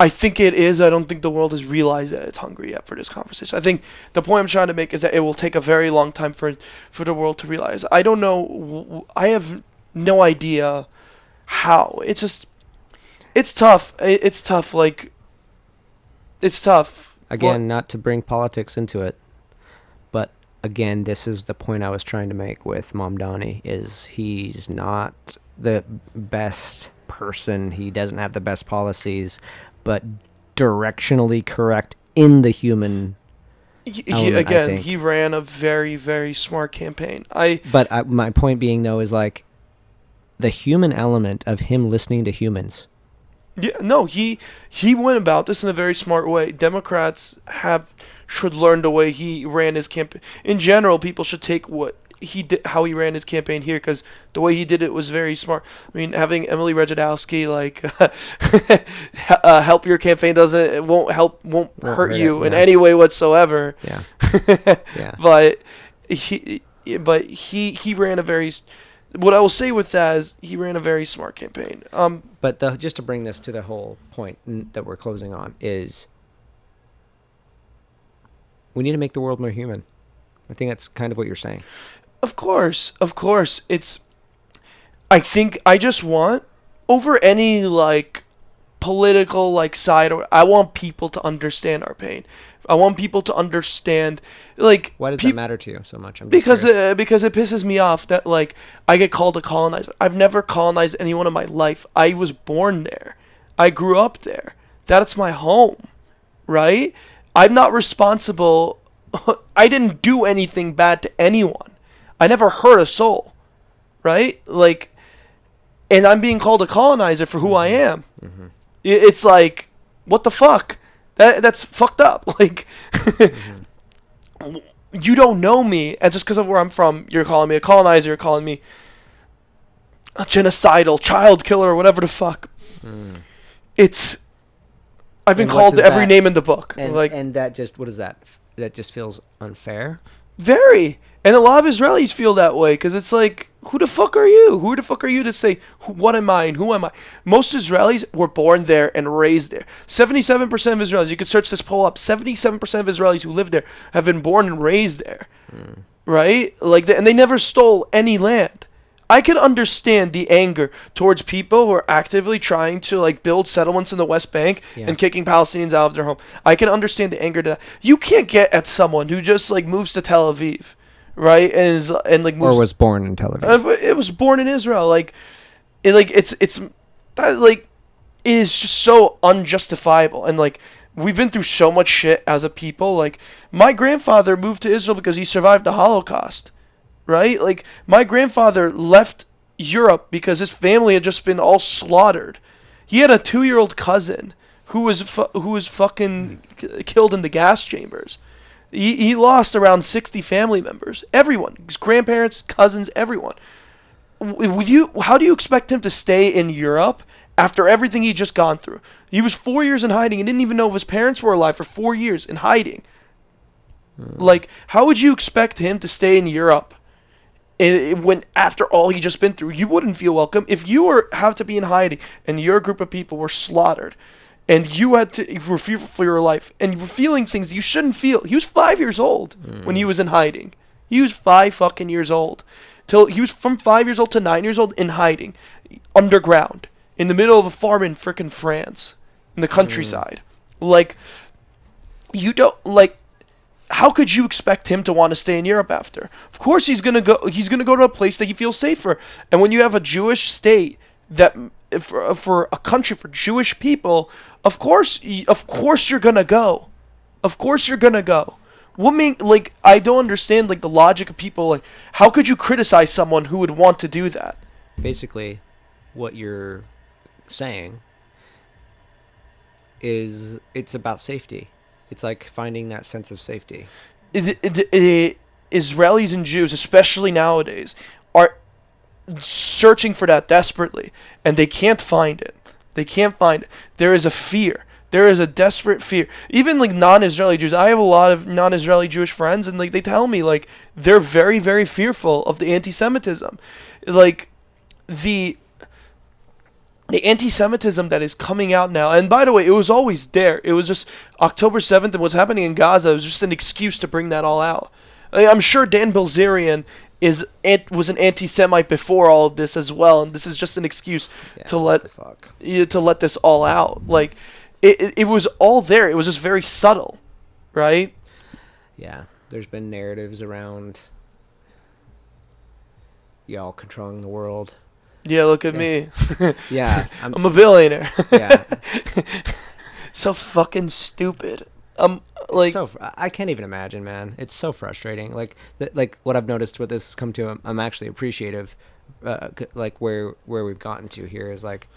think it is. I don't think the world has realized that it's hungry yet for this conversation. I think the point I'm trying to make is that it will take a very long time for the world to realize. I don't know. I have no idea how. It's just, it's tough. It's tough. Like, it's tough. Again, not to bring politics into it, but again, this is the point I was trying to make with Mamdani, is he's not the best person. He doesn't have the best policies, but directionally correct in the human element, He ran a very, very smart campaign. My point being, though, is like the human element of him listening to humans. Yeah, no, he went about this in a very smart way. Democrats should learn the way he ran his campaign. In general, people should take what he did, how he ran his campaign here, because the way he did it was very smart. I mean, having Emily Ratajkowski help your campaign won't hurt you in any way whatsoever. Yeah, yeah. But he ran a very. What I will say with that is he ran a very smart campaign. But just to bring this to the whole point that we're closing on is we need to make the world more human. I think that's kind of what you're saying. Of course. I think I just want, over any like political like side, or I want people to understand our pain. I want people to understand, like, why does that matter to you so much? Because it pisses me off that like I get called a colonizer. I've never colonized anyone in my life. I was born there. I grew up there. That's my home, right? I'm not responsible. I didn't do anything bad to anyone. I never hurt a soul, right? Like, and I'm being called a colonizer for who I am. Mm-hmm. It's like, what the fuck? That's fucked up. Like, you don't know me, and just because of where I'm from, you're calling me a colonizer. You're calling me a genocidal child killer, or whatever the fuck. I've been called every name in the book. And that just, what is that? That just feels unfair? Very. And a lot of Israelis feel that way, because it's like, who the fuck are you? Who the fuck are you to say, what am I and who am I? Most Israelis were born there and raised there. 77% of Israelis, you could search this poll up, 77% of Israelis who live there have been born and raised there. Right? Like, and they never stole any land. I can understand the anger towards people who are actively trying to like build settlements in the West Bank and kicking Palestinians out of their home. I can understand the anger to that. You can't get at someone who just like moves to Tel Aviv, right? And like moves, or was born in Tel Aviv. It was born in Israel. Like, it's it is just so unjustifiable. And like, we've been through so much shit as a people. Like, my grandfather moved to Israel because he survived the Holocaust. Right? Like, my grandfather left Europe because his family had just been all slaughtered. He had a 2-year-old cousin who was fucking killed in the gas chambers. He lost around 60 family members. Everyone. His grandparents, his cousins, everyone. How do you expect him to stay in Europe after everything he'd just gone through? He was 4 years in hiding and didn't even know if his parents were alive for 4 years in hiding. Like, how would you expect him to stay in Europe? When after all he just been through, you wouldn't feel welcome if you have to be in hiding and your group of people were slaughtered, and you were fearful for your life, and you were feeling things you shouldn't feel. He was 5 years old when he was in hiding. He was 5 fucking years old. Till he was from 5 years old to 9 years old in hiding, underground, in the middle of a farm in frickin' France, in the countryside. Like, you don't like. How could you expect him to want to stay in Europe after? Of course he's going to go to a place that he feels safer. And when you have a Jewish state that for a country for Jewish people, of course you're going to go. Of course you're going to go. I don't understand like the logic of people, like, how could you criticize someone who would want to do that? Basically, what you're saying is it's about safety. It's like finding that sense of safety. Israelis and Jews, especially nowadays, are searching for that desperately, and they can't find it. There is a fear. There is a desperate fear. Even like non-Israeli Jews, I have a lot of non-Israeli Jewish friends, and like they tell me like they're very, very fearful of the anti-Semitism, like the anti-Semitism that is coming out now. And by the way, it was always there. It was just October 7th and what's happening in Gaza was just an excuse to bring that all out. I'm sure Dan Bilzerian was an anti-Semite before all of this as well, and this is just an excuse to let this all out. Like, it was all there. It was just very subtle, right? Yeah, there's been narratives around y'all controlling the world. Yeah, look at me. Yeah, I'm a billionaire. Yeah, so fucking stupid. Like, I can't even imagine, man. It's so frustrating. Like what I've noticed, what this has come to, I'm actually appreciative. Like where we've gotten to here is like,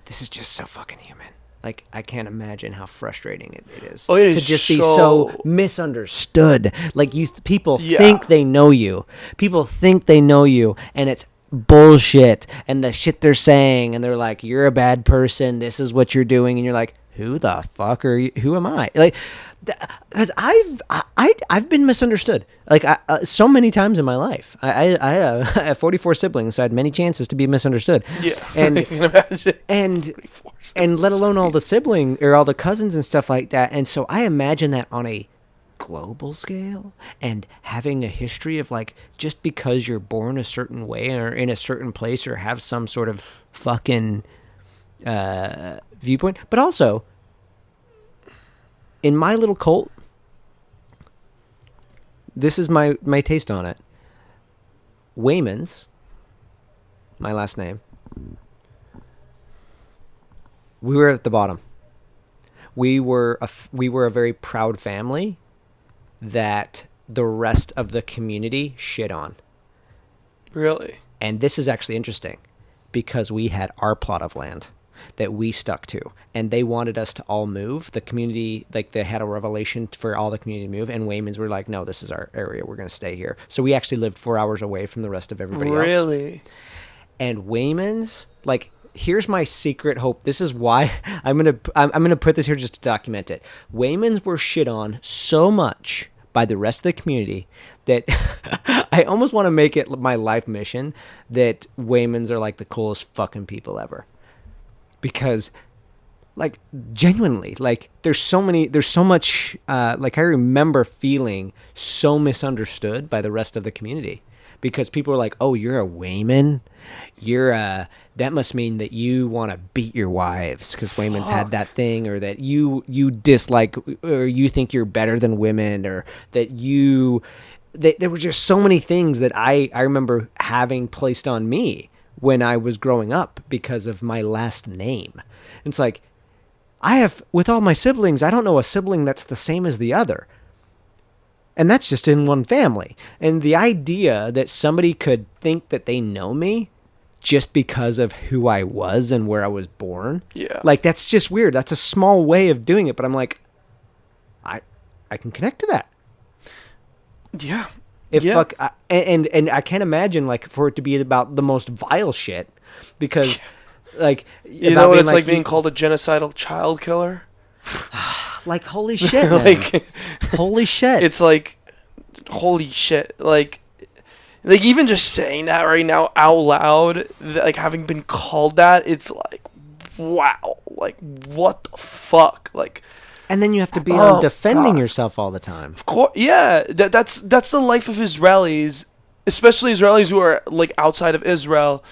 this is just so fucking human. Like, I can't imagine how frustrating it is it to is just be so misunderstood. Like, people Yeah. think they know you. People think they know you, and it's bullshit. And the shit they're saying, and they're like, you're a bad person. This is what you're doing. And you're like, who the fuck are you? Who am I? Like, because I've been misunderstood. Like, so many times in my life. I have 44 siblings, so I had many chances to be misunderstood. Yeah, and I can imagine. And let alone all the sibling or all the cousins and stuff like that. And so I imagine that on a global scale, and having a history of, like, just because you're born a certain way or in a certain place or have some sort of fucking viewpoint. But also, in my little cult, this is my taste on it. Waymans, my last name, we were at the bottom. We were a very proud family that the rest of the community shit on. Really? And this is actually interesting because we had our plot of land that we stuck to, and they wanted us to all move. The community, like, they had a revelation for all the community to move, and Waymans were like, no, this is our area. We're going to stay here. So we actually lived 4 hours away from the rest of everybody else. Really? And Waymans, like, here's my secret hope. This is why I'm gonna put this here just to document it. Waymans were shit on so much by the rest of the community that I almost want to make it my life mission that Waymans are like the coolest fucking people ever. Because, like, genuinely, like, there's so much, like, I remember feeling so misunderstood by the rest of the community. Because people were like, oh, you're a Wayman? That must mean that you want to beat your wives because Waymans had that thing, or that you dislike, or you think you're better than women, or that there were just so many things that I remember having placed on me when I was growing up because of my last name. It's like, with all my siblings, I don't know a sibling that's the same as the other. And that's just in one family. And the idea that somebody could think that they know me just because of who I was and where I was born. Yeah. Like, that's just weird. That's a small way of doing it. But I'm like, I can connect to that. Yeah. And I can't imagine, like, for it to be about the most vile shit. Because, like, you know what it's like being called a genocidal child killer? Like, holy shit, man. Like, holy shit. It's like, holy shit. Like, even just saying that right now out loud, like, having been called that, it's like, wow. Like, what the fuck? Like, and then you have to be on defending yourself all the time. Of course, yeah. That's the life of Israelis, especially Israelis who are, like, outside of Israel.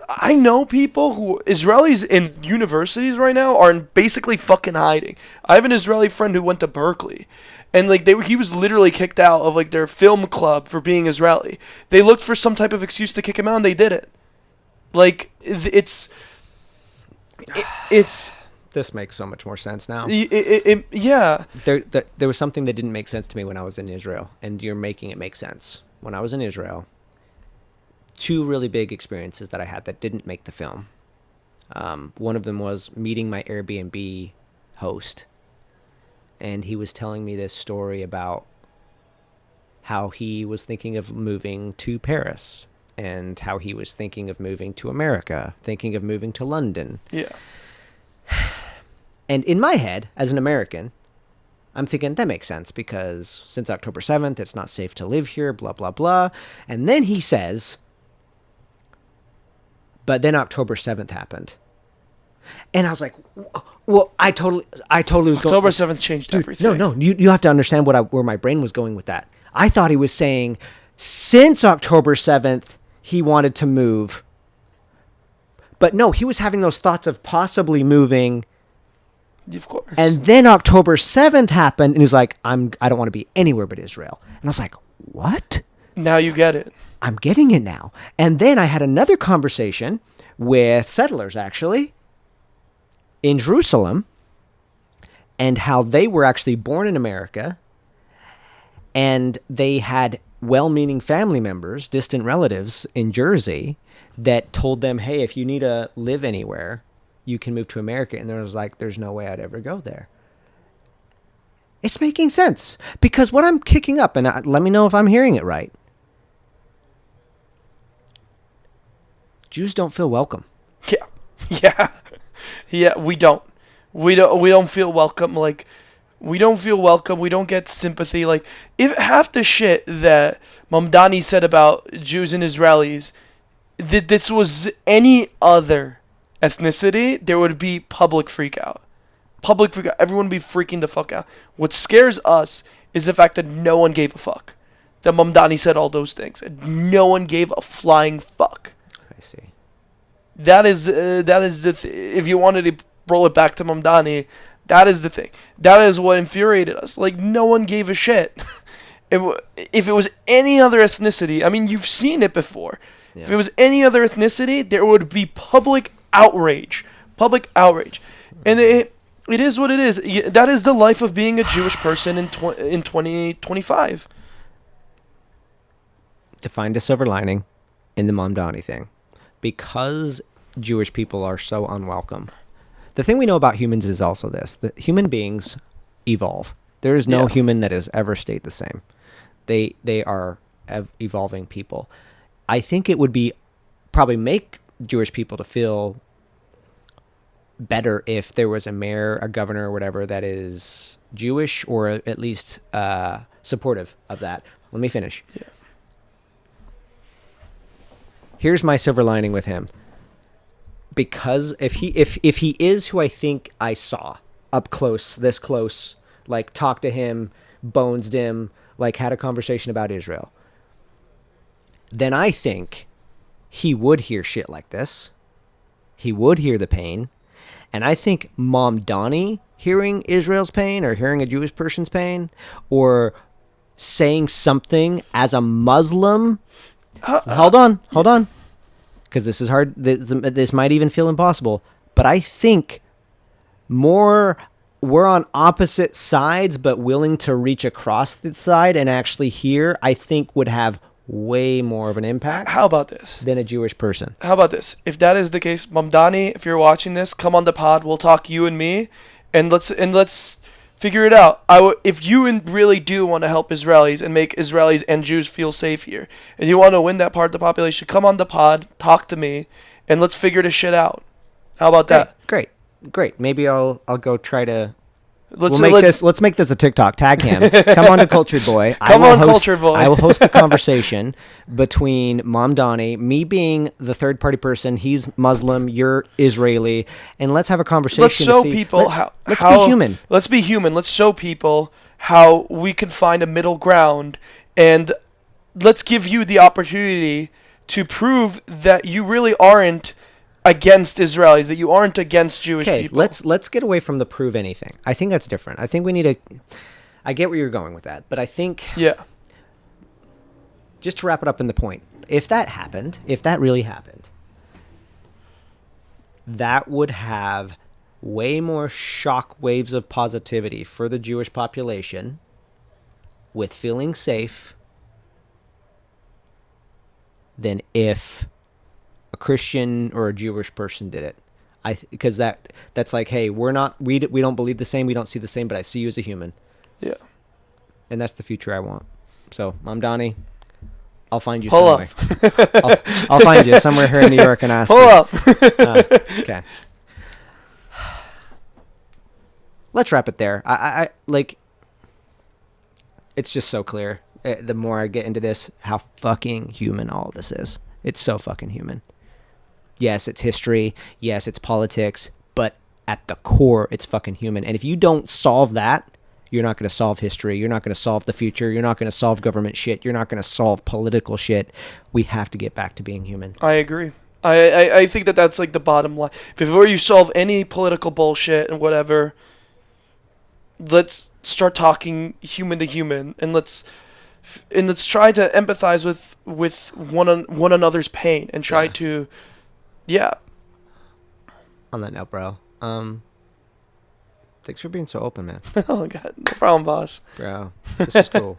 I know people who, Israelis in universities right now, are basically fucking hiding. I have an Israeli friend who went to Berkeley, and, like, he was literally kicked out of, like, their film club for being Israeli. They looked for some type of excuse to kick him out, and they did it. Like, it's this makes so much more sense now. Yeah. There was something that didn't make sense to me when I was in Israel, and you're making it make sense. When I was in Israel, two really big experiences that I had that didn't make the film. One of them was meeting my Airbnb host, and he was telling me this story about how he was thinking of moving to Paris, and how he was thinking of moving to America, thinking of moving to London. Yeah. And in my head, as an American, I'm thinking that makes sense because since October 7th, it's not safe to live here, blah, blah, blah. And then he says, but then October 7th happened. And I was like, well, I totally was going. October 7th changed everything. No, you have to understand where my brain was going with that. I thought he was saying since October 7th, he wanted to move. But no, he was having those thoughts of possibly moving. Of course. And then October 7th happened, and he's like, I don't want to be anywhere but Israel. And I was like, what? Now you get it. I'm getting it now. And then I had another conversation with settlers, actually, in Jerusalem, and how they were actually born in America, and they had well-meaning family members, distant relatives in Jersey, that told them, hey, if you need to live anywhere, you can move to America. And there was like, there's no way I'd ever go there. It's making sense. Because what I'm kicking up, and let me know if I'm hearing it right, Jews don't feel welcome. Yeah, we don't feel welcome. Like, we don't feel welcome. We don't get sympathy. Like, if half the shit that Mamdani said about Jews and Israelis, that this was any other ethnicity, there would be public freak out. Everyone would be freaking the fuck out. What scares us is the fact that no one gave a fuck. That Mamdani said all those things. And no one gave a flying fuck. I see. That is if you wanted to roll it back to Mamdani, that is the thing. That is what infuriated us. Like, no one gave a shit. If it was any other ethnicity, I mean, you've seen it before. Yeah. If it was any other ethnicity, there would be public outrage. And it is what it is. That is the life of being a Jewish person in 2025. To find a silver lining in the Mamdani thing. Because Jewish people are so unwelcome. The thing we know about humans is also this. That human beings evolve. There is no human that has ever stayed the same. They are evolving people. I think it would be probably make Jewish people to feel better if there was a mayor, a governor, or whatever that is Jewish or at least supportive of that. Let me finish. Yeah. Here's my silver lining with him. Because if he is who I think I saw up close, this close, like talked to him, bonesed him, like had a conversation about Israel, then I think he would hear shit like this. He would hear the pain. And I think Mamdani hearing Israel's pain or hearing a Jewish person's pain or saying something as a Muslim. Hold on. Because this is hard. This might even feel impossible. But I think more we're on opposite sides, but willing to reach across the side and actually hear, I think would have way more of an impact. How about this? Than a Jewish person. How about this? If that is the case, Mamdani, if you're watching this, come on the pod. We'll talk you and me, and let's figure it out. If you really do want to help Israelis and make Israelis and Jews feel safe here, and you want to win that part of the population, come on the pod, talk to me, and let's figure this shit out. How about that? Great. Maybe I'll go try to. Let's make this a TikTok. Tag him. Come on to Cultured Boy. Cultured Boy. I will host the conversation between Mamdani, me being the third party person. He's Muslim. You're Israeli, and let's have a conversation. Let's show people let's be human. Let's be human. Let's show people how we can find a middle ground, and let's give you the opportunity to prove that you really aren't against Israelis, that you aren't against Jewish people. Let's get away from the prove anything. I think that's different. I think we need to. I get where you're going with that, but I think just to wrap it up in the point, if that really happened, that would have way more shock waves of positivity for the Jewish population with feeling safe than if a Christian or a Jewish person did it. Because that's like, hey, we don't believe the same, we don't see the same, but I see you as a human. Yeah. And that's the future I want. So, Mamdani, I'll find you Pull somewhere. I'll find you somewhere here in New York and ask Pull you. up. Okay. Let's wrap it there. I like, it's just so clear. The more I get into this, how fucking human all of this is. It's so fucking human. Yes, it's history. Yes, it's politics. But at the core, it's fucking human. And if you don't solve that, you're not going to solve history. You're not going to solve the future. You're not going to solve government shit. You're not going to solve political shit. We have to get back to being human. I agree. I think that that's like the bottom line. Before you solve any political bullshit and whatever, let's start talking human to human, and let's try to empathize with one another's pain and try to, On that note, bro. Thanks for being so open, man. Oh God, no problem, boss. Bro, this is cool.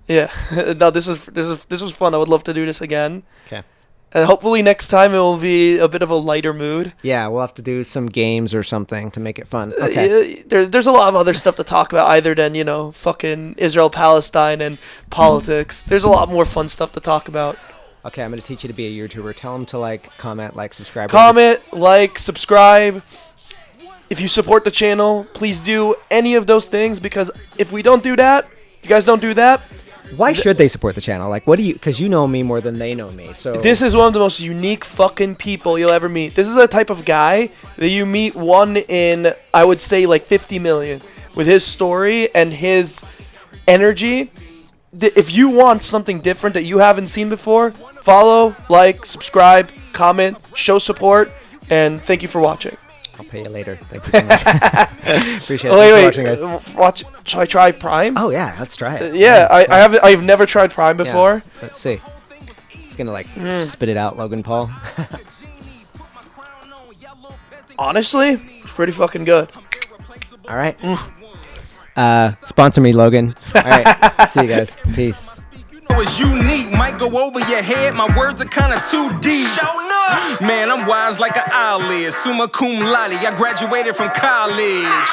Yeah, no, this was fun. I would love to do this again. Okay. And hopefully next time it will be a bit of a lighter mood. Yeah, we'll have to do some games or something to make it fun. Okay. There's a lot of other stuff to talk about other than, fucking Israel, Palestine, and politics. There's a lot more fun stuff to talk about. Okay, I'm going to teach you to be a YouTuber. Tell them to comment, subscribe. Comment, subscribe. If you support the channel, please do any of those things, because if we don't do that, if you guys don't do that, why should they support the channel? Because you know me more than they know me. So this is one of the most unique fucking people you'll ever meet. This is a type of guy that you meet one in, I would say, 50 million. With his story and his energy, if you want something different that you haven't seen before, follow, subscribe, comment, show support, and thank you for watching. I'll pay you later. Thank you so much. Appreciate it. Wait, Thanks for watching, guys. Shall I try Prime? Oh yeah, let's try it. Yeah, I've never tried Prime before. Yeah, let's see. It's gonna spit it out, Logan Paul. Honestly, it's pretty fucking good. All right. Sponsor me, Logan. All right. See you guys. Peace. It's unique, might go over your head. My words are kinda too deep. Man, I'm wise like an eyelid. Summa cum laude, I graduated from college.